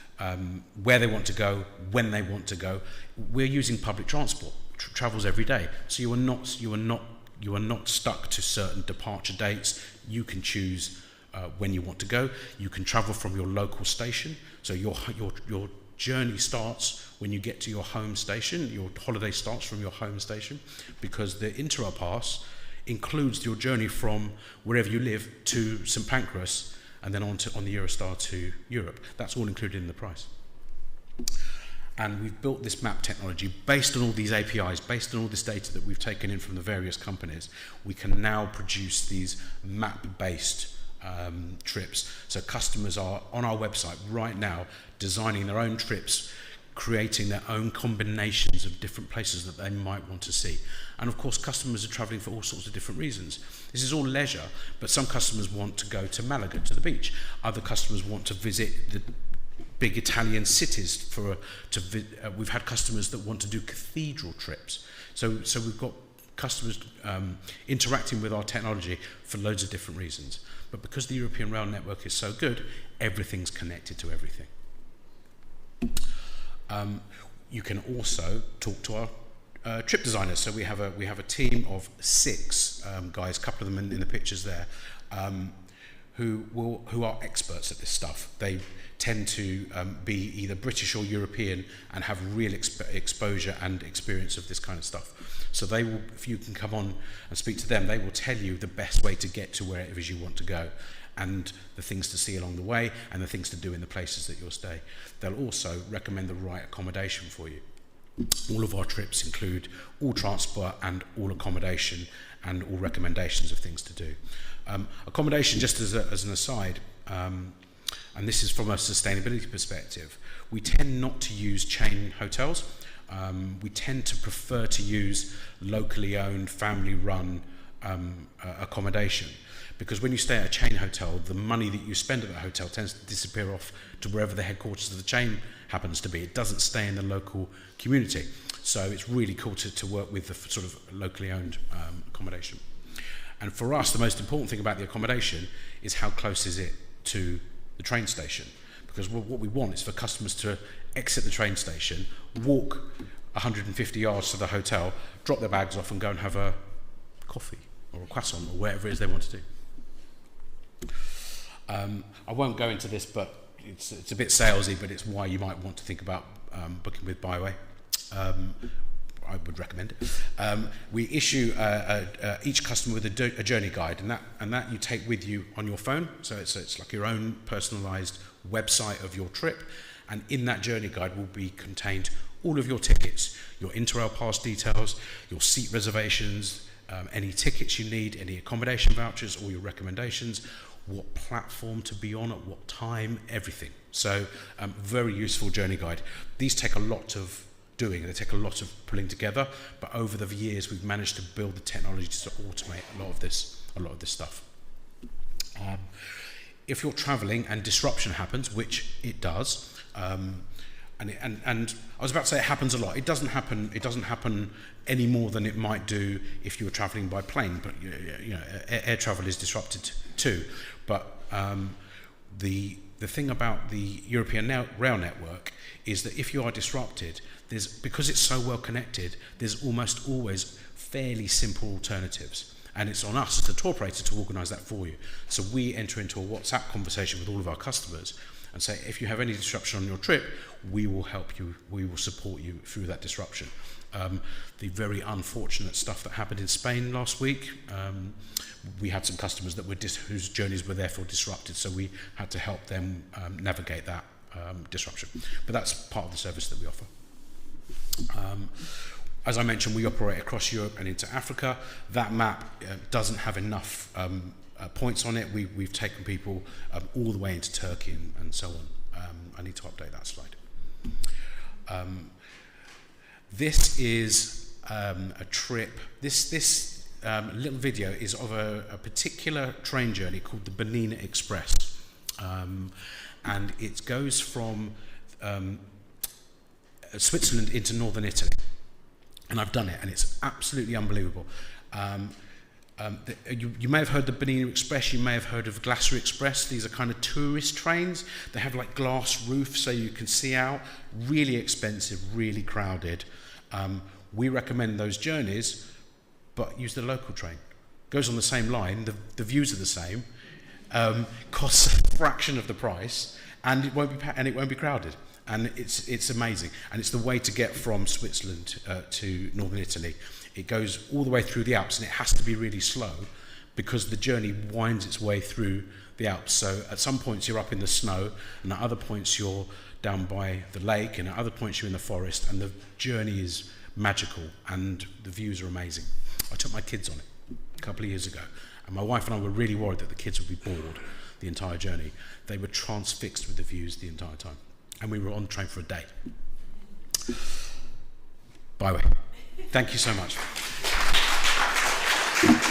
where they want to go, when they want to go. We're using public transport, travels every day, so you are not stuck to certain departure dates. You can choose when you want to go. You can travel from your local station, so your journey starts when you get to your home station. Your holiday starts from your home station, because the Interrail pass includes your journey from wherever you live to St Pancras and then on the Eurostar to Europe. That's all included in the price. And we've built this map technology based on all these APIs, based on all this data that we've taken in from the various companies. We can now produce these map-based trips. So customers are on our website right now designing their own trips, creating their own combinations of different places that they might want to see. And of course, customers are travelling for all sorts of different reasons. This is all leisure, but some customers want to go to Malaga, to the beach. Other customers want to visit the big Italian cities. We've had customers that want to do cathedral trips. So we've got customers interacting with our technology for loads of different reasons. But because the European rail network is so good, everything's connected to everything. You can also talk to our trip designers. So we have a team of 6 guys, a couple of them in the pictures there, who are experts at this stuff. They tend to be either British or European and have real exposure and experience of this kind of stuff. So they will, if you can come on and speak to them, they will tell you the best way to get to wherever it is you want to go, and the things to see along the way, and the things to do in the places that you'll stay. They'll also recommend the right accommodation for you. All of our trips include all transport and all accommodation and all recommendations of things to do. Accommodation, just as an aside, and this is from a sustainability perspective, we tend not to use chain hotels. We tend to prefer to use locally owned, family-run accommodation, because when you stay at a chain hotel, the money that you spend at that hotel tends to disappear off to wherever the headquarters of the chain happens to be. It doesn't stay in the local community. So it's really cool to work with the sort of locally owned accommodation. And for us, the most important thing about the accommodation is how close is it to the train station. Because what we want is for customers to exit the train station, walk 150 yards to the hotel, drop their bags off and go and have a coffee or a croissant or whatever it is they want to do. I won't go into this, but it's a bit salesy, but it's why you might want to think about booking with Byway. I would recommend it. We issue each customer with a journey guide, and that you take with you on your phone. So it's like your own personalised website of your trip, and in that journey guide will be contained all of your tickets, your Interrail pass details, your seat reservations, any tickets you need, any accommodation vouchers, all your recommendations, what platform to be on at what time, everything. So very useful journey guide. These take a lot of doing, they take a lot of pulling together, but over the years we've managed to build the technology to automate a lot of this stuff. If you're traveling and disruption happens, which it does, and I was about to say it happens a lot. It doesn't happen any more than it might do if you were traveling by plane, but you know, air travel is disrupted too. But the thing about the European rail network is that if you are disrupted, because it's so well connected, there's almost always fairly simple alternatives. And it's on us as a tour operator to organise that for you. So we enter into a WhatsApp conversation with all of our customers and say, if you have any disruption on your trip, we will help you, we will support you through that disruption. The very unfortunate stuff that happened in Spain last week, we had some customers that were whose journeys were therefore disrupted, so we had to help them navigate that disruption. But that's part of the service that we offer. As I mentioned, we operate across Europe and into Africa. That map doesn't have enough points on it. We've taken people all the way into Turkey and so on. I need to update that slide. This is a trip. This little video is of a particular train journey called the Bernina Express. And it goes from Switzerland into northern Italy. And I've done it, and it's absolutely unbelievable. You may have heard the Bernina Express, you may have heard of Glacier Express. These are kind of tourist trains. They have like glass roofs so you can see out. Really expensive, really crowded. We recommend those journeys, but use the local train. Goes on the same line, the views are the same, costs a fraction of the price, and it won't be crowded. And it's amazing, and it's the way to get from Switzerland to northern Italy. It goes all the way through the Alps, and it has to be really slow because the journey winds its way through the Alps. So at some points you're up in the snow, and at other points you're down by the lake, and at other points you're in the forest, and the journey is magical, and the views are amazing. I took my kids on it a couple of years ago, and my wife and I were really worried that the kids would be bored the entire journey. They were transfixed with the views the entire time. And we were on the train for a day. Byway. Thank you so much. Thanks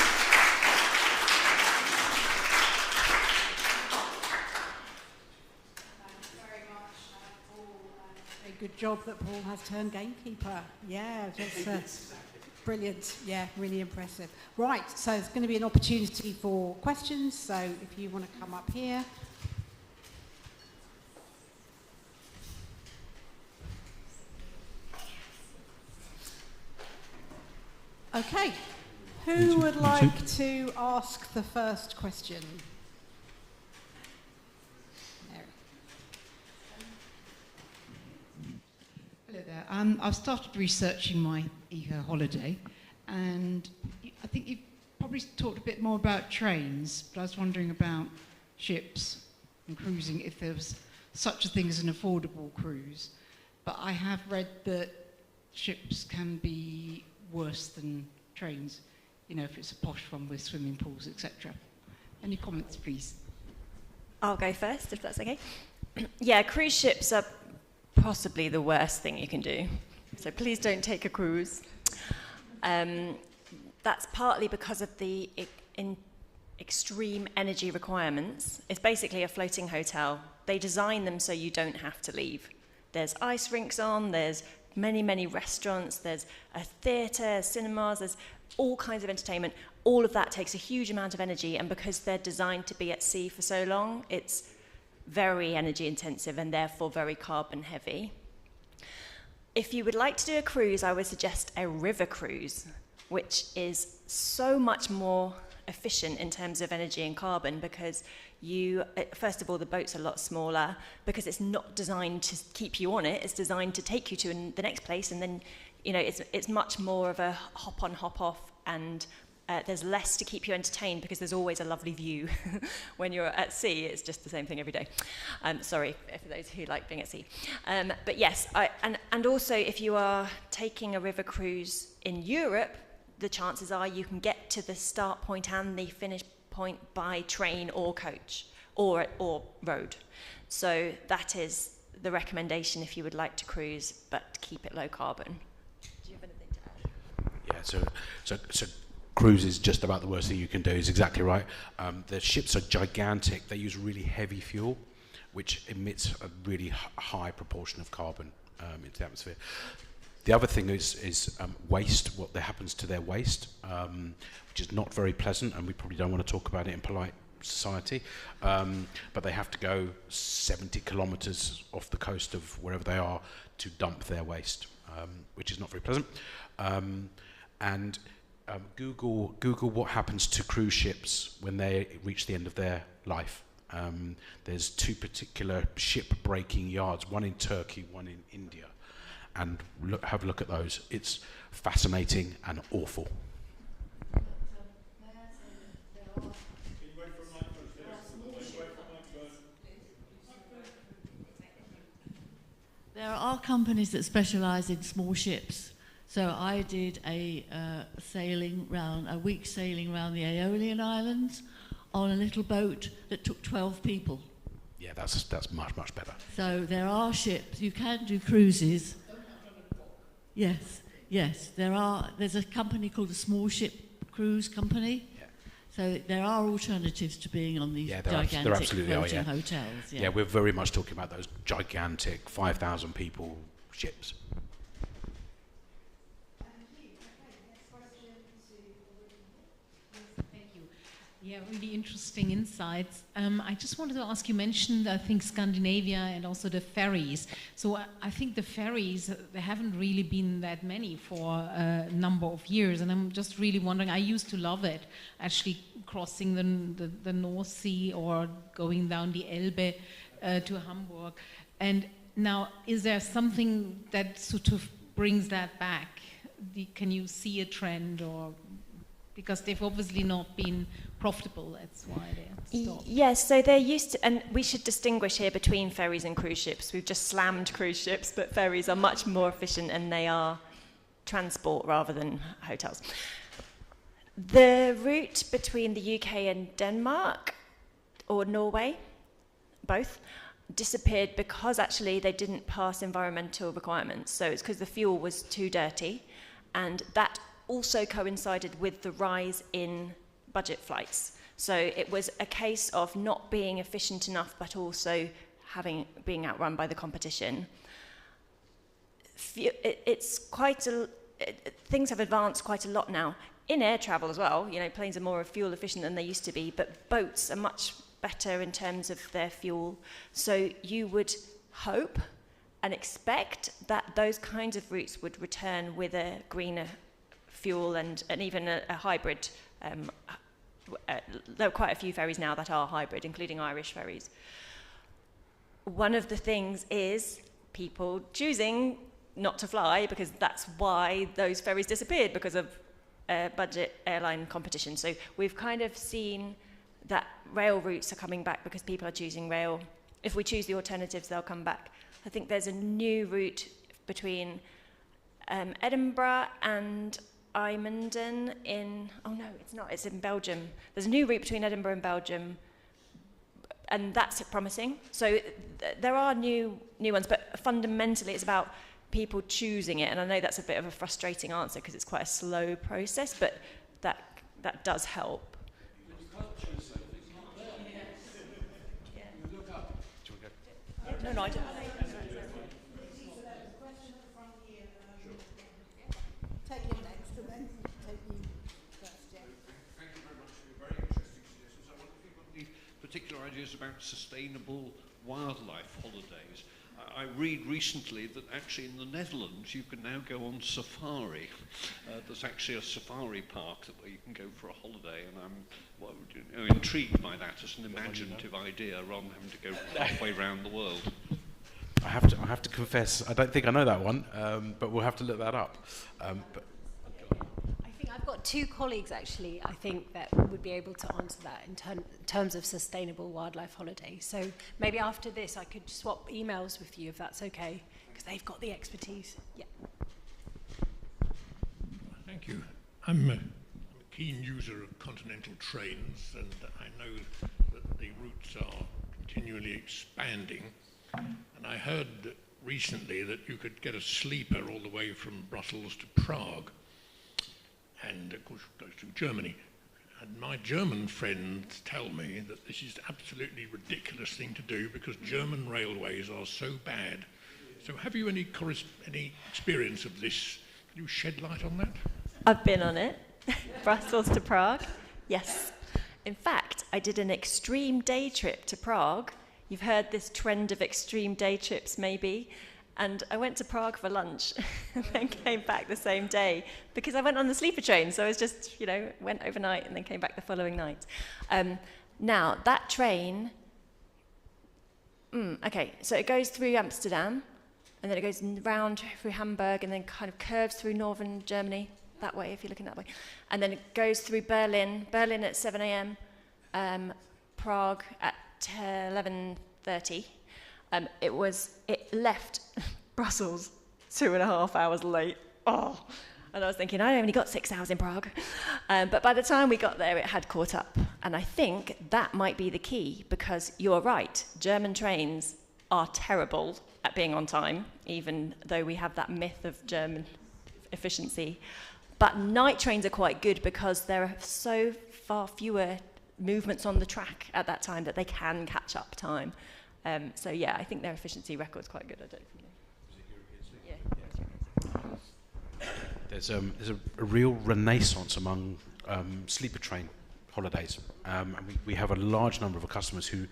very much, Paul. A good job that Paul has turned gamekeeper. Yeah, that's brilliant. Yeah, really impressive. Right, so there's going to be an opportunity for questions. So if you want to come up here. Okay, who would like to ask the first question? Mary. Hello there. I've started researching my eco holiday, and I think you've probably talked a bit more about trains, but I was wondering about ships and cruising, if there was such a thing as an affordable cruise. But I have read that ships can be worse than trains, you know, if it's a posh one with swimming pools, etc. Any comments, please? I'll go first, if that's okay. Yeah, cruise ships are possibly the worst thing you can do. So please don't take a cruise. That's partly because of the extreme energy requirements. It's basically a floating hotel. They design them so you don't have to leave. There's ice rinks on, there's many restaurants, there's a theatre, cinemas, there's all kinds of entertainment. All of that takes a huge amount of energy, and because they're designed to be at sea for so long, it's very energy intensive and therefore very carbon heavy. If you would like to do a cruise, I would suggest a river cruise, which is so much more efficient in terms of energy and carbon, because first of all, the boat's a lot smaller, because it's not designed to keep you on it, it's designed to take you to the next place, and then, you know, it's much more of a hop on, hop off, and there's less to keep you entertained because there's always a lovely view. When you're at sea, it's just the same thing every day. Sorry for those who like being at sea. But yes, and also if you are taking a river cruise in Europe, the chances are you can get to the start point and the finish point by train or coach or road. So that is the recommendation if you would like to cruise, but keep it low carbon. Do you have anything to add? Yeah, so cruise is just about the worst thing you can do, is exactly right. The ships are gigantic. They use really heavy fuel, which emits a really high proportion of carbon into the atmosphere. The other thing is waste, what happens to their waste, which is not very pleasant, and we probably don't want to talk about it in polite society, but they have to go 70 kilometres off the coast of wherever they are to dump their waste, which is not very pleasant. Google what happens to cruise ships when they reach the end of their life. There's two particular ship-breaking yards, one in Turkey, one in India. And have a look at those. It's fascinating and awful. There are companies that specialise in small ships. So I did a week sailing around the Aeolian Islands on a little boat that took 12 people. Yeah, that's much better. So there are ships. You can do cruises. Yes, there's a company called the Small Ship Cruise Company. Yeah. So there are alternatives to being on these gigantic floating hotels. Yeah, we're very much talking about those gigantic 5,000 people ships. Yeah, really interesting insights. I just wanted to ask, you mentioned, I think, Scandinavia and also the ferries. So I think the ferries, there haven't really been that many for a number of years. And I'm just really wondering, I used to love it, actually crossing the North Sea or going down the Elbe to Hamburg. And now, is there something that sort of brings that back? Can you see a trend, or... Because they've obviously not been profitable, that's why they're stopped. Yes, so they're used to, and we should distinguish here between ferries and cruise ships. We've just slammed cruise ships, but ferries are much more efficient and they are transport rather than hotels. The route between the UK and Denmark, or Norway, both, disappeared because actually they didn't pass environmental requirements. So it's because the fuel was too dirty, and that also coincided with the rise in budget flights. So it was a case of not being efficient enough, but also being outrun by the competition. Things have advanced quite a lot now. In air travel as well, you know, planes are more fuel efficient than they used to be, but boats are much better in terms of their fuel. So you would hope and expect that those kinds of routes would return with a greener fuel and even a hybrid. There are quite a few ferries now that are hybrid, including Irish ferries. One of the things is people choosing not to fly, because that's why those ferries disappeared, because of budget airline competition. So we've kind of seen that rail routes are coming back because people are choosing rail. If we choose the alternatives, they'll come back. I think there's a new route between Edinburgh and Imonden in, oh no, it's not, it's in Belgium. There's a new route between Edinburgh and Belgium, and that's promising. So there are new ones, but fundamentally it's about people choosing it. And I know that's a bit of a frustrating answer because it's quite a slow process, but that does help. No, I don't. Take him next, and then take you first, yeah. Thank you very much for your very interesting suggestions. I wonder if you've got any particular ideas about sustainable wildlife holidays. I read recently that actually in the Netherlands you can now go on safari. There's actually a safari park where you can go for a holiday, and I'm intrigued by that as an imaginative idea rather than having to go halfway around the world. I have to confess, I don't think I know that one, but we'll have to look that up. I think I've got two colleagues actually, I think, that would be able to answer that in terms of sustainable wildlife holiday. So maybe after this I could swap emails with you if that's okay, because they've got the expertise. Yeah. Thank you. I'm a keen user of continental trains, and I know that the routes are continually expanding. And I heard recently that you could get a sleeper all the way from Brussels to Prague, and of course goes through Germany. And my German friends tell me that this is an absolutely ridiculous thing to do because German railways are so bad. So have you any experience of this? Can you shed light on that? I've been on it. Brussels to Prague, yes. In fact, I did an extreme day trip to Prague. You've heard this trend of extreme day trips, maybe. And I went to Prague for lunch and then came back the same day because I went on the sleeper train. So I was just, went overnight and then came back the following night. Now, that train, so it goes through Amsterdam, and then it goes round through Hamburg, and then kind of curves through northern Germany, that way, if you're looking that way. And then it goes through Berlin at 7 a.m., Prague at 11:30. It left Brussels 2.5 hours late. Oh, and I was thinking, I only got 6 hours in Prague. But by the time we got there, it had caught up. And I think that might be the key, because you're right, German trains are terrible at being on time, even though we have that myth of German efficiency. But night trains are quite good because there are so far fewer movements on the track at that time that they can catch up time. So yeah, I think their efficiency record's quite good. I don't know. Yeah. There's a real renaissance among sleeper train holidays. And we have a large number of customers who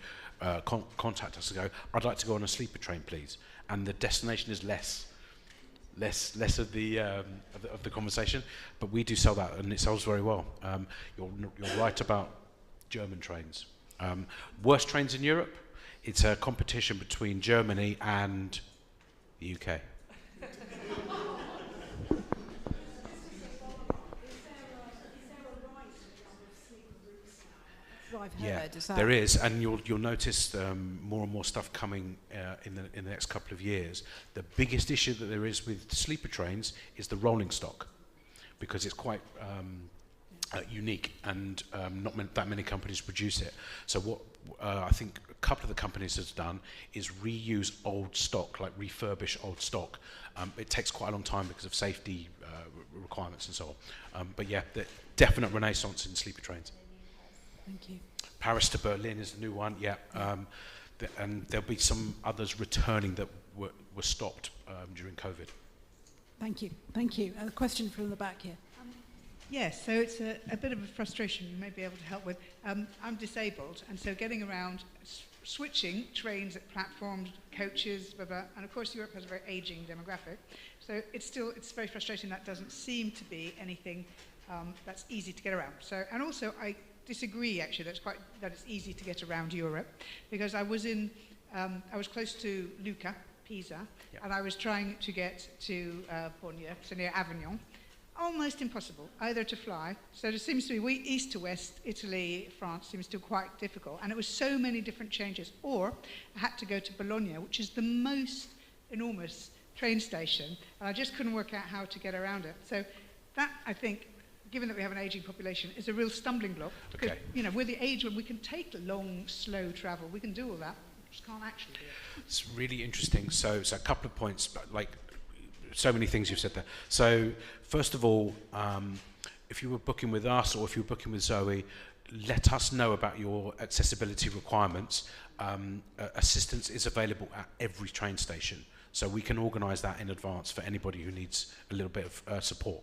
contact us and go, I'd like to go on a sleeper train, please. And the destination is less of the conversation, but we do sell that, and it sells very well. You're right about German trains. Worst trains in Europe, it's a competition between Germany and the UK. Yeah, there is, and you'll notice more and more stuff coming in the next couple of years. The biggest issue that there is with sleeper trains is the rolling stock, because it's quite unique, and not that many companies produce it. So what I think a couple of the companies have done is reuse old stock, like refurbish old stock. It takes quite a long time because of safety requirements and so on. But yeah, the definite renaissance in sleeper trains. Thank you. Paris to Berlin is the new one, yeah. And there'll be some others returning that were stopped during COVID. Thank you. Thank you. A question from the back here. Yes, so it's a bit of a frustration you may be able to help with. I'm disabled, and so getting around, switching trains at platforms, coaches, blah, blah, and of course Europe has a very ageing demographic. So it's very frustrating that doesn't seem to be anything that's easy to get around. So, and also I disagree actually that it's easy to get around Europe, because I was close to Lucca, Pisa, and I was trying to get to Bologna, so near Avignon. Almost impossible, either to fly. So it seems to be east to west, Italy, France seems to be quite difficult. And it was so many different changes. Or I had to go to Bologna, which is the most enormous train station, and I just couldn't work out how to get around it. So that, I think, given that we have an aging population, is a real stumbling block. Because, we're the age when we can take long, slow travel. We can do all that. We just can't actually do it. It's really interesting. So a couple of points, but so many things you've said there. So first of all, if you were booking with us or if you were booking with Zoe, let us know about your accessibility requirements. Assistance is available at every train station, so we can organise that in advance for anybody who needs a little bit of support.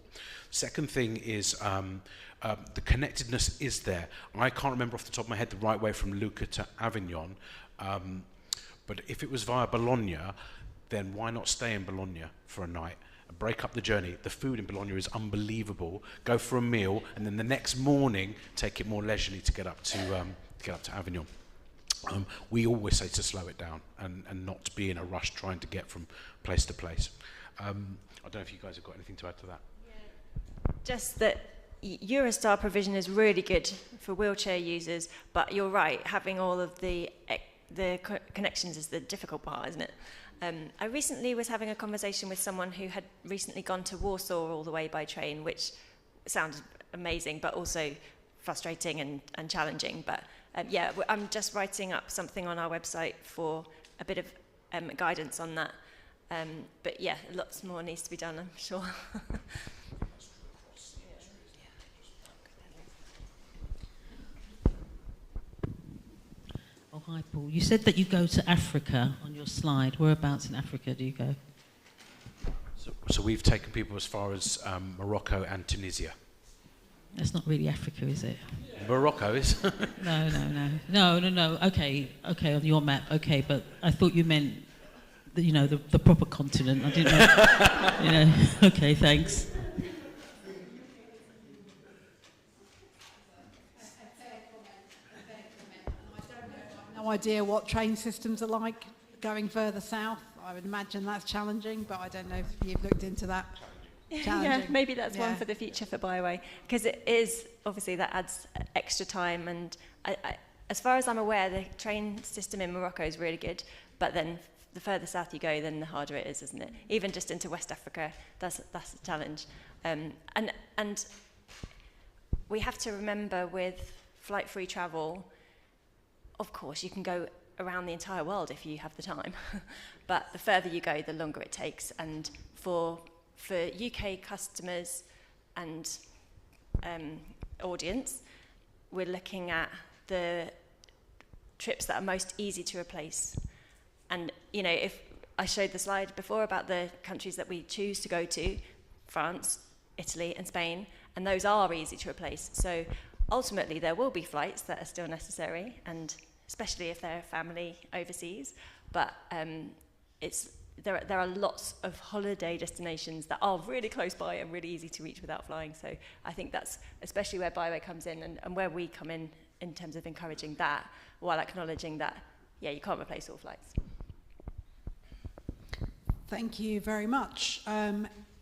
Second thing is the connectedness is there. I can't remember off the top of my head the right way from Lucca to Avignon, but if it was via Bologna, then why not stay in Bologna for a night and break up the journey? The food in Bologna is unbelievable. Go for a meal, and then the next morning take it more leisurely to get up to Avignon. We always say to slow it down and not to be in a rush trying to get from place to place. I don't know if you guys have got anything to add to that. Yeah. Just that Eurostar provision is really good for wheelchair users, but you're right, having all of the connections is the difficult part, isn't it? I recently was having a conversation with someone who had recently gone to Warsaw all the way by train, which sounds amazing, but also frustrating and challenging. But I'm just writing up something on our website for a bit of guidance on that. But yeah, lots more needs to be done, I'm sure. Oh, hi, Paul. You said that you go to Africa on your slide. Whereabouts in Africa do you go? So we've taken people as far as Morocco and Tunisia. That's not really Africa, is it? Morocco is. No. Okay, on your map. Okay, but I thought you meant, the proper continent. I didn't know. Okay, thanks. No idea what train systems are like going further south. I would imagine that's challenging, but I don't know if you've looked into that. Yeah, maybe that's one for the future for Byway, because it is, obviously that adds extra time, and I, as far as I'm aware, the train system in Morocco is really good, but then the further south you go, then the harder it is, isn't it? Even just into West Africa, that's a challenge. And we have to remember with flight-free travel, of course, you can go around the entire world if you have the time. But the further you go, the longer it takes. And for UK customers and audience, we're looking at the trips that are most easy to replace. And, if I showed the slide before about the countries that we choose to go to, France, Italy, and Spain, and those are easy to replace. So ultimately, there will be flights that are still necessary, and especially if they're a family overseas. But there are lots of holiday destinations that are really close by and really easy to reach without flying. So I think that's especially where Byway comes in, and where we come in terms of encouraging that, while acknowledging that, you can't replace all flights. Thank you very much.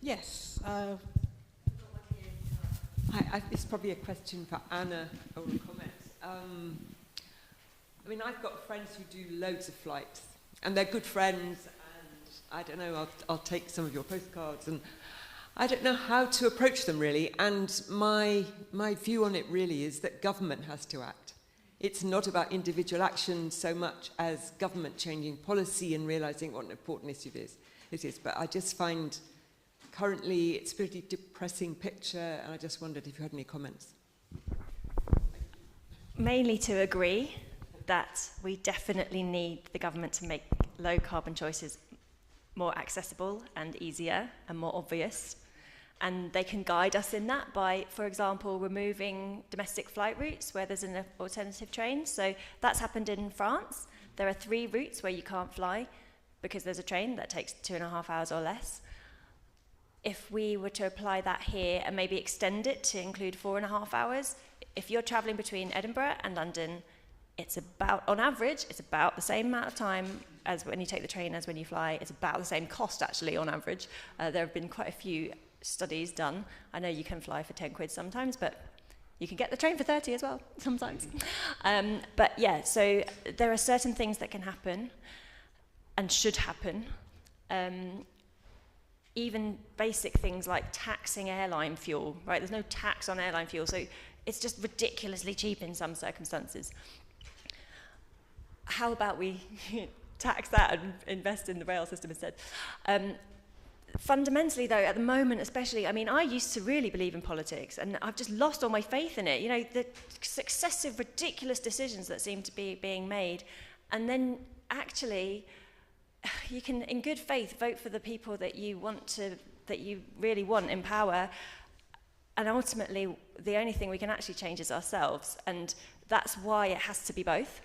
Yes. It's probably a question for Anna or a comment. I've got friends who do loads of flights, and they're good friends, and I don't know, I'll take some of your postcards, and I don't know how to approach them really, and my view on it really is that government has to act. It's not about individual action so much as government changing policy and realising what an important issue it is. But I just find currently it's a pretty depressing picture, and I just wondered if you had any comments. Mainly to agree that we definitely need the government to make low carbon choices more accessible and easier and more obvious. And they can guide us in that by, for example, removing domestic flight routes where there's an alternative train. So that's happened in France. There are 3 routes where you can't fly because there's a train that takes 2.5 hours or less. if we were to apply that here and maybe extend it to include 4.5 hours, if you're travelling between Edinburgh and London, it's about, on average, it's about the same amount of time as when you take the train as when you fly. It's about the same cost, actually, on average. There have been quite a few studies done. I know you can fly for 10 quid sometimes, but you can get the train for 30 as well, sometimes. But yeah, so there are certain things that can happen and should happen. Even basic things like taxing airline fuel, right? There's no tax on airline fuel, so it's just ridiculously cheap in some circumstances. How about we tax that and invest in the rail system instead? Fundamentally, though, at the moment especially, I mean, I used to really believe in politics, and I've just lost all my faith in it. You know, the successive ridiculous decisions that seem to be being made, and then actually you can, in good faith, vote for the people that you really want in power, and ultimately the only thing we can actually change is ourselves, and that's why it has to be both.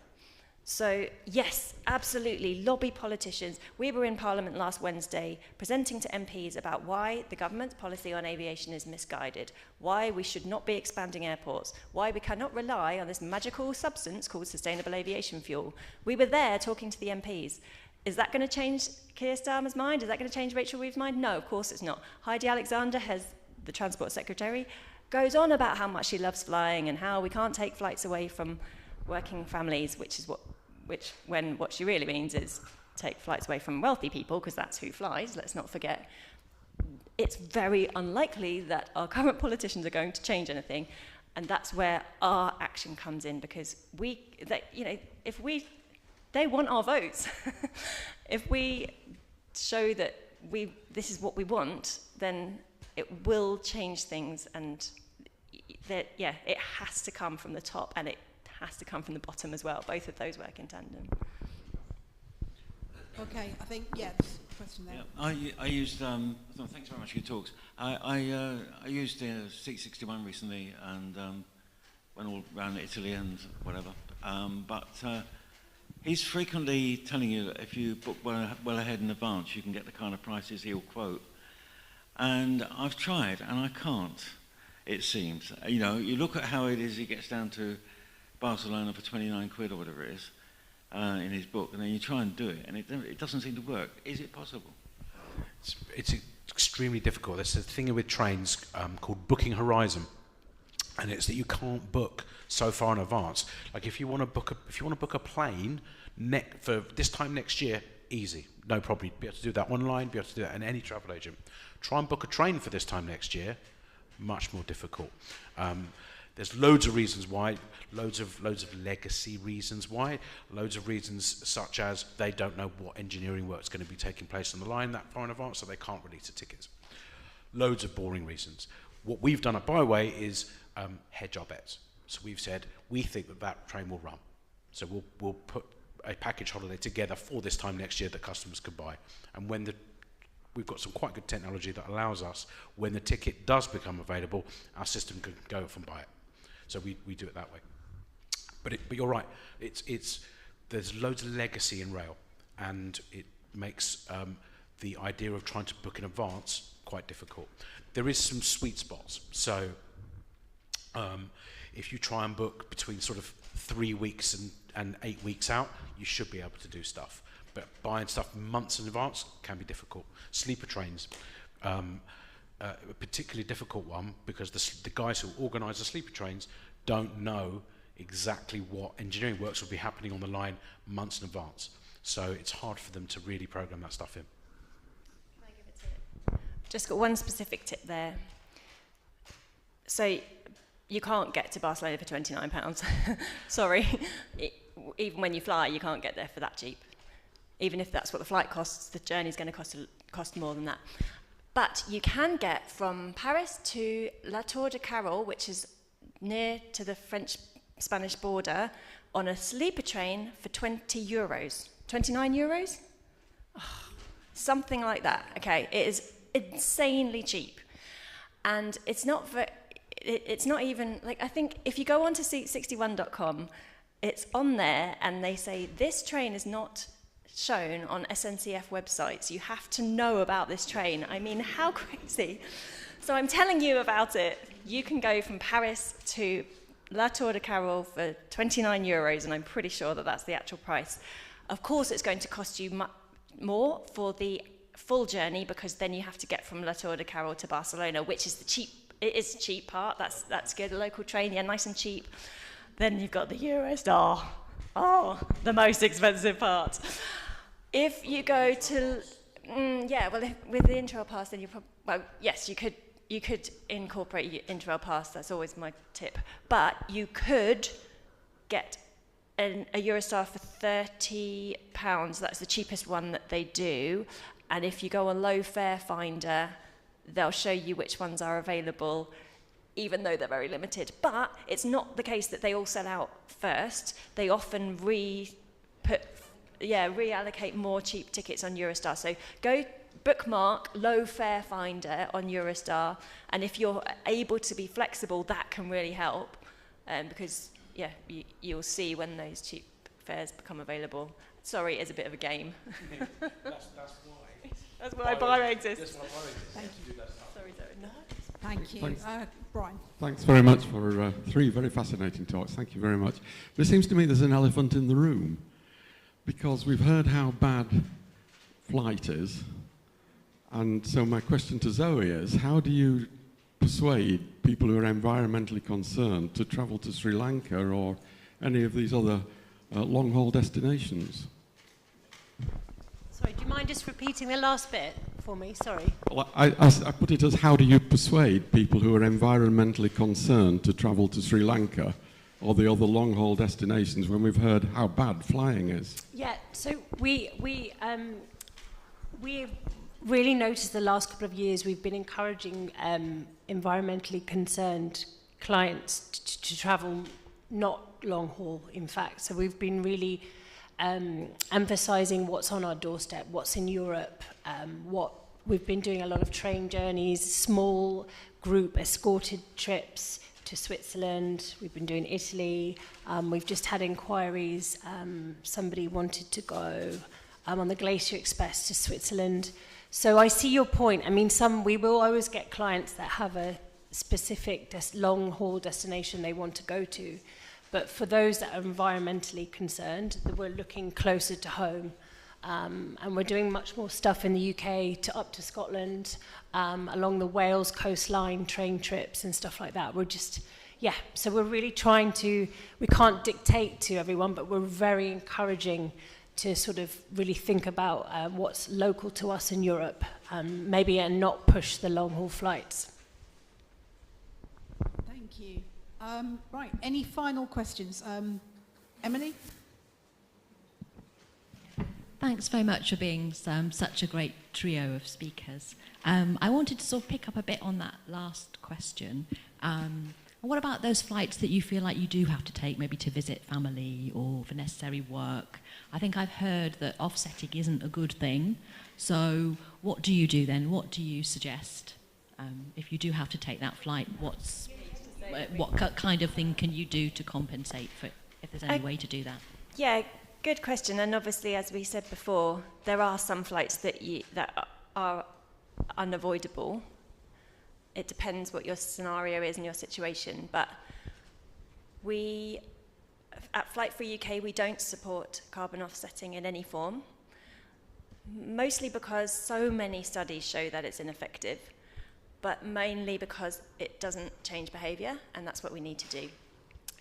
So yes, absolutely, lobby politicians. We were in Parliament last Wednesday presenting to MPs about why the government's policy on aviation is misguided, why we should not be expanding airports, why we cannot rely on this magical substance called sustainable aviation fuel. We were there talking to the MPs. Is that going to change Keir Starmer's mind? Is that going to change Rachel Reeves' mind? No, of course it's not. Heidi Alexander, the Transport Secretary, goes on about how much she loves flying and how we can't take flights away from working families, what she really means is take flights away from wealthy people, because that's who flies, let's not forget. It's very unlikely that our current politicians are going to change anything, and that's where our action comes in, because they want our votes. If we show that this is what we want, then it will change things, and it has to come from the top, and it has to come from the bottom as well. Both of those work in tandem. Okay, I think, there's a question there. Yeah, I used, thanks very much for your talks. I used C61 recently and went all around Italy and whatever. But he's frequently telling you that if you book well ahead in advance, you can get the kind of prices he'll quote. And I've tried, and I can't, it seems. You know, you look at how it is he gets down to Barcelona for 29 quid or whatever it is in his book, and then you try and do it, and it doesn't seem to work. Is it possible? It's extremely difficult. There's a thing with trains called booking horizon, and it's that you can't book so far in advance. Like if you want to book a plane for this time next year, easy, no problem. You'd be able to do that online, be able to do that in any travel agent. Try and book a train for this time next year, much more difficult. There's loads of reasons why, loads of legacy reasons why, loads of reasons such as they don't know what engineering work is going to be taking place on the line that far in advance, so they can't release the tickets. Loads of boring reasons. What we've done at Byway is hedge our bets. So we've said, we think that train will run. So we'll put a package holiday together for this time next year that customers could buy. And we've got some quite good technology that allows us, when the ticket does become available, our system can go off and buy it. So we do it that way. But you're right, there's loads of legacy in rail, and it makes the idea of trying to book in advance quite difficult. There is some sweet spots. So if you try and book between sort of 3 weeks and 8 weeks out, you should be able to do stuff. But buying stuff months in advance can be difficult. Sleeper trains, a particularly difficult one, because the guys who organise the sleeper trains don't know exactly what engineering works will be happening on the line months in advance. So it's hard for them to really program that stuff in. Can I give it to you? Just got one specific tip there. So you can't get to Barcelona for £29. Sorry. Even when you fly, you can't get there for that cheap. Even if that's what the flight costs, the journey's going to cost more than that. But you can get from Paris to La Tour de Carol, which is near to the French-Spanish border, on a sleeper train for €20. 29 euros? Oh, something like that. Okay, it is insanely cheap. And it's not even, like, I think if you go onto seat61.com, it's on there, and they say this train is not shown on SNCF websites. You have to know about this train. I mean, how crazy. So I'm telling you about it. You can go from Paris to La Tour de Carol for 29 euros, and I'm pretty sure that that's the actual price. Of course, it's going to cost you more for the full journey, because then you have to get from La Tour de Carol to Barcelona, which is it is the cheap part. That's good. A local train, yeah, nice and cheap. Then you've got the Eurostar. Oh, the most expensive part. If you go to, with the Interrail pass, then yes, you could incorporate your Interrail pass. That's always my tip. But you could get a Eurostar for £30. That's the cheapest one that they do. And if you go on Low Fare Finder, they'll show you which ones are available, even though they're very limited. But it's not the case that they all sell out first. They often reallocate more cheap tickets on Eurostar. So go bookmark Low Fare Finder on Eurostar, and if you're able to be flexible, that can really help, because you'll see when those cheap fares become available. Sorry, it's a bit of a game. That's why Byway exists. Thank you. Sorry, Zoe. No. Thank you. Thanks. Brian. Thanks very much for 3 very fascinating talks. Thank you very much. But it seems to me there's an elephant in the room, because we've heard how bad flight is. And so my question to Zoe is, how do you persuade people who are environmentally concerned to travel to Sri Lanka or any of these other long-haul destinations? Sorry, do you mind just repeating the last bit for me? Sorry. Well, I put it as, how do you persuade people who are environmentally concerned to travel to Sri Lanka or the other long-haul destinations when we've heard how bad flying is? Yeah, so we really noticed the last couple of years we've been encouraging environmentally concerned clients to travel not long haul, in fact. So we've been really emphasizing what's on our doorstep, what's in Europe, what we've been doing a lot of train journeys, small group escorted trips to Switzerland. We've been doing Italy. We've just had inquiries. Somebody wanted to go on the Glacier Express to Switzerland. So I see your point. I mean, we will always get clients that have a specific long-haul destination they want to go to. But for those that are environmentally concerned, that we're looking closer to home. And we're doing much more stuff in the UK up to Scotland, along the Wales coastline, train trips and stuff like that. So we're really trying to, we can't dictate to everyone, but we're very encouraging to sort of really think about what's local to us in Europe, maybe, and not push the long-haul flights. Thank you. Right, any final questions? Emily? Thanks very much for being such a great trio of speakers. I wanted to sort of pick up a bit on that last question. What about those flights that you feel like you do have to take, maybe to visit family or for necessary work? I think I've heard that offsetting isn't a good thing. So what do you do then? What do you suggest? If you do have to take that flight, what kind of thing can you do to compensate for, if there's any way to do that? Yeah, good question. And obviously, as we said before, there are some flights that are unavoidable. It depends what your scenario is and your situation. But we, at Flight Free UK, we don't support carbon offsetting in any form, mostly because so many studies show that it's ineffective, but mainly because it doesn't change behaviour, and that's what we need to do.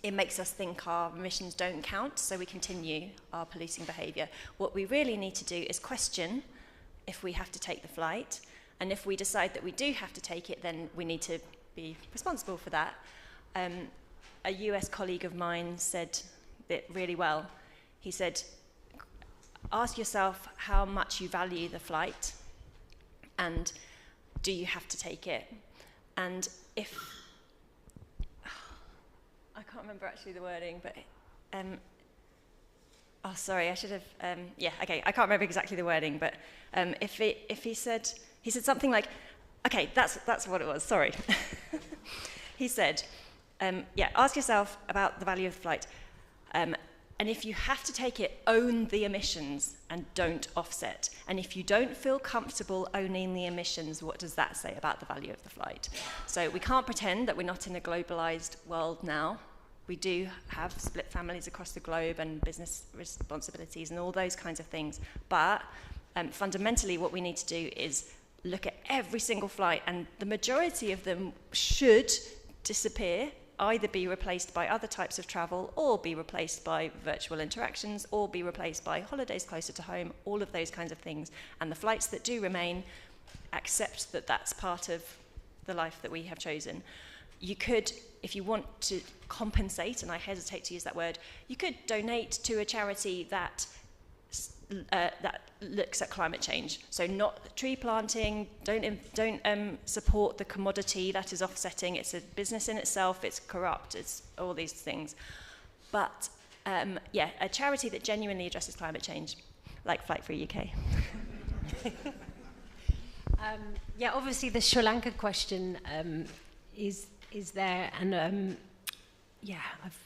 It makes us think our emissions don't count, so we continue our polluting behaviour. What we really need to do is question if we have to take the flight, and if we decide that we do have to take it, then we need to be responsible for that. A US colleague of mine said it really well. He said, ask yourself how much you value the flight, and do you have to take it? And if, I can't remember actually the wording, but, sorry, I should have, I can't remember exactly the wording, but if he said something like, okay, that's what it was, sorry. He said, ask yourself about the value of the flight. And if you have to take it, own the emissions and don't offset. And if you don't feel comfortable owning the emissions, what does that say about the value of the flight? So we can't pretend that we're not in a globalized world now. We do have split families across the globe and business responsibilities and all those kinds of things. But fundamentally, what we need to do is look at every single flight, and the majority of them should disappear, either be replaced by other types of travel, or be replaced by virtual interactions, or be replaced by holidays closer to home, all of those kinds of things. And the flights that do remain, accept that that's part of the life that we have chosen. You could, if you want to compensate, and I hesitate to use that word, you could donate to a charity that looks at climate change. So not tree planting, don't support the commodity that is offsetting. It's a business in itself, it's corrupt, it's all these things. But yeah, a charity that genuinely addresses climate change, like Flight Free UK. Yeah, obviously the Sri Lanka question is there, and yeah, I've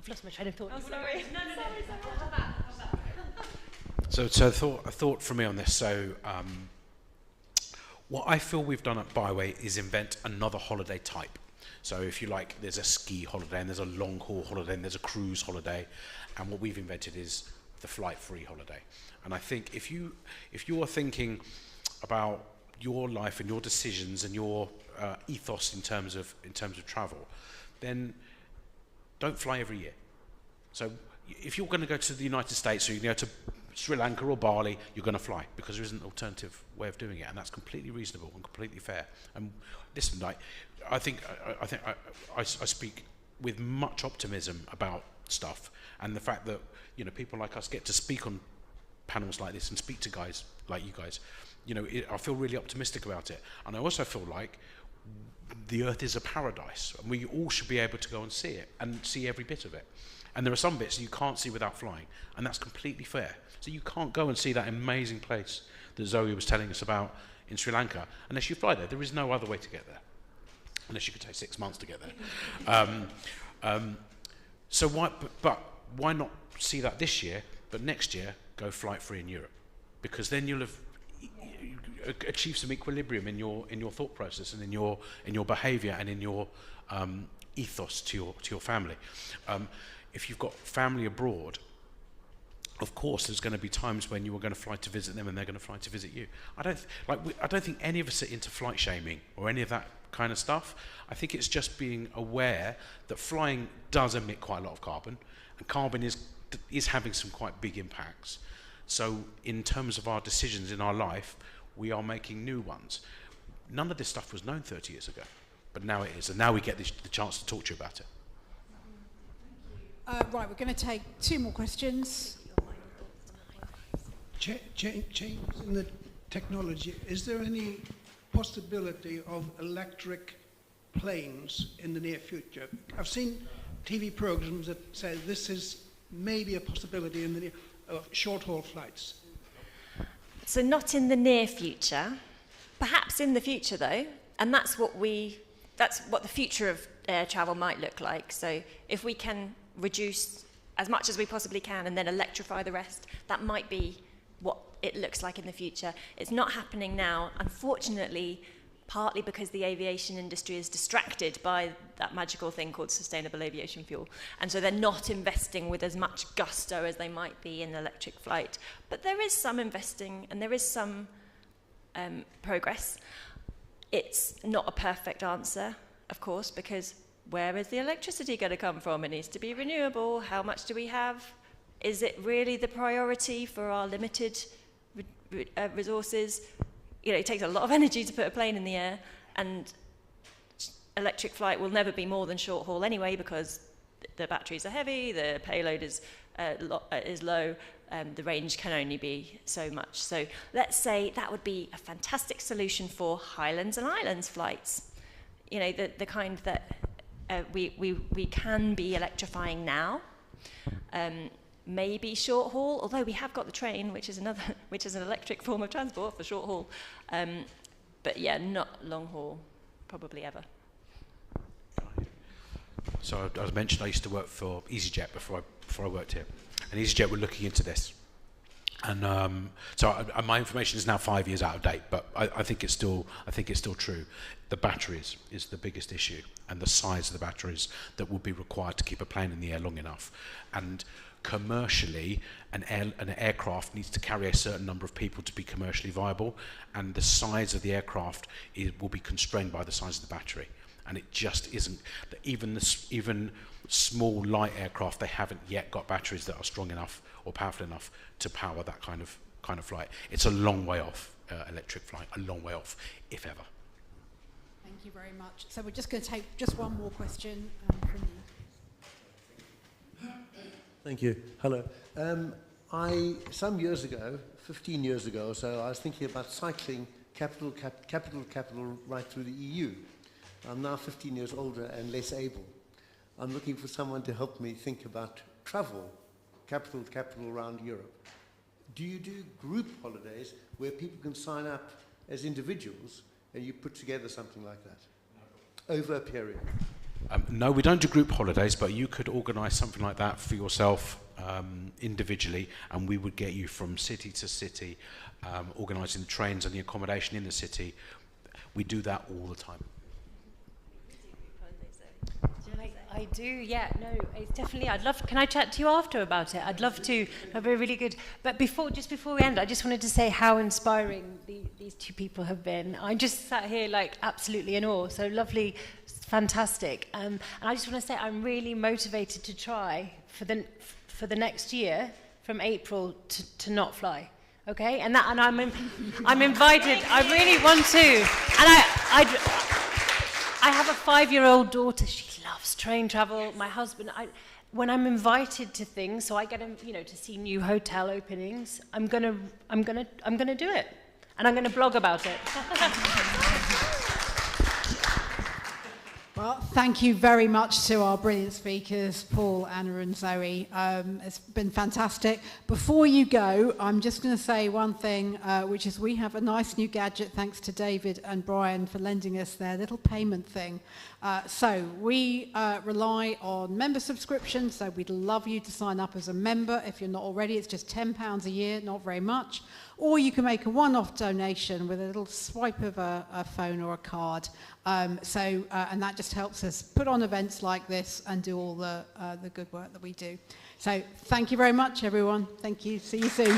lost my train of thought. Oh, sorry. No. So a thought from me on this. So what I feel we've done at Byway is invent another holiday type. So if you like, there's a ski holiday, and there's a long haul holiday, and there's a cruise holiday, and what we've invented is the flight free holiday. And I think if you are thinking about your life and your decisions and your ethos in terms of travel, then don't fly every year. So if you're going to go to the United States, or you can go to Sri Lanka or Bali, you're going to fly, because there isn't an alternative way of doing it, and that's completely reasonable and completely fair. And listen, like, I think I speak with much optimism about stuff, and the fact that, you know, people like us get to speak on panels like this and speak to guys like you guys, you know, I feel really optimistic about it. And I also feel like the Earth is a paradise, and we all should be able to go and see it, and see every bit of it. And there are some bits you can't see without flying, and that's completely fair. So you can't go and see that amazing place that Zoe was telling us about in Sri Lanka unless you fly there. There is no other way to get there, unless you could take 6 months to get there. So why not see that this year, but next year go flight free in Europe? Because then you'll have achieved some equilibrium in your thought process, and in your behaviour, and in your ethos to your family. If you've got family abroad, of course there's going to be times when you are going to fly to visit them, and they're going to fly to visit you. I don't think any of us are into flight shaming or any of that kind of stuff. I think it's just being aware that flying does emit quite a lot of carbon, and carbon is having some quite big impacts. So in terms of our decisions in our life, we are making new ones. None of this stuff was known 30 years ago, but now it is, and now we get the chance to talk to you about it. Right, we're going to take 2 more questions. Change in the technology. Is there any possibility of electric planes in the near future? I've seen TV programs that say this is maybe a possibility in the near short-haul flights. So not in the near future, perhaps in the future though, and that's what the future of air travel might look like. So if we can reduce as much as we possibly can and then electrify the rest, that might be what it looks like in the future. It's not happening now, unfortunately, partly because the aviation industry is distracted by that magical thing called sustainable aviation fuel. And so they're not investing with as much gusto as they might be in electric flight. But there is some investing, and there is some progress. It's not a perfect answer, of course, because where is the electricity going to come from? It needs to be renewable. How much do we have? Is it really the priority for our limited resources? You know, it takes a lot of energy to put a plane in the air, and electric flight will never be more than short haul anyway, because the batteries are heavy, the payload is low, the range can only be so much. So let's say that would be a fantastic solution for Highlands and Islands flights. You know, the kind that we can be electrifying now. Maybe short haul, although we have got the train, which is an electric form of transport for short haul. But yeah, not long haul, probably ever. So as I mentioned, I used to work for EasyJet before I worked here, and EasyJet were looking into this. And my information is now 5 years out of date, but I think it's still true. The batteries is the biggest issue, and the size of the batteries that will be required to keep a plane in the air long enough. And commercially, an aircraft needs to carry a certain number of people to be commercially viable, and the size of the aircraft will be constrained by the size of the battery. And it just isn't. Even small light aircraft, they haven't yet got batteries that are strong enough or powerful enough to power that kind of flight. It's a long way off, electric flight, a long way off, if ever. Thank you very much. So we're just going to take just one more question from you. Thank you. Hello. Some years ago, 15 years ago or so, I was thinking about cycling capital right through the EU. I'm now 15 years older and less able. I'm looking for someone to help me think about travel, capital around Europe. Do you do group holidays where people can sign up as individuals and you put together something like that over a period? No, we don't do group holidays, but you could organise something like that for yourself individually, and we would get you from city to city, organising the trains and the accommodation in the city. We do that all the time. I do, yeah. No, it's definitely. Can I chat to you after about it? I'd love to. That'd be really good. But just before we end, I just wanted to say how inspiring these two people have been. I just sat here like absolutely in awe. So lovely, fantastic. And I just want to say I'm really motivated to try for the next year from April to not fly. Okay, and I'm invited. I really want to, and I have a 5-year-old daughter. She loves train travel. My husband, when I'm invited to things, so I get to see new hotel openings. I'm gonna do it, and I'm gonna blog about it. Well, thank you very much to our brilliant speakers, Paul, Anna and Zoe. It's been fantastic. Before you go, I'm just going to say one thing, which is we have a nice new gadget, thanks to David and Brian for lending us their little payment thing. So we rely on member subscriptions, so we'd love you to sign up as a member. If you're not already, it's just £10 a year, not very much. Or you can make a one-off donation with a little swipe of a phone or a card. And that just helps us put on events like this and do all the good work that we do. So thank you very much, everyone. Thank you. See you soon.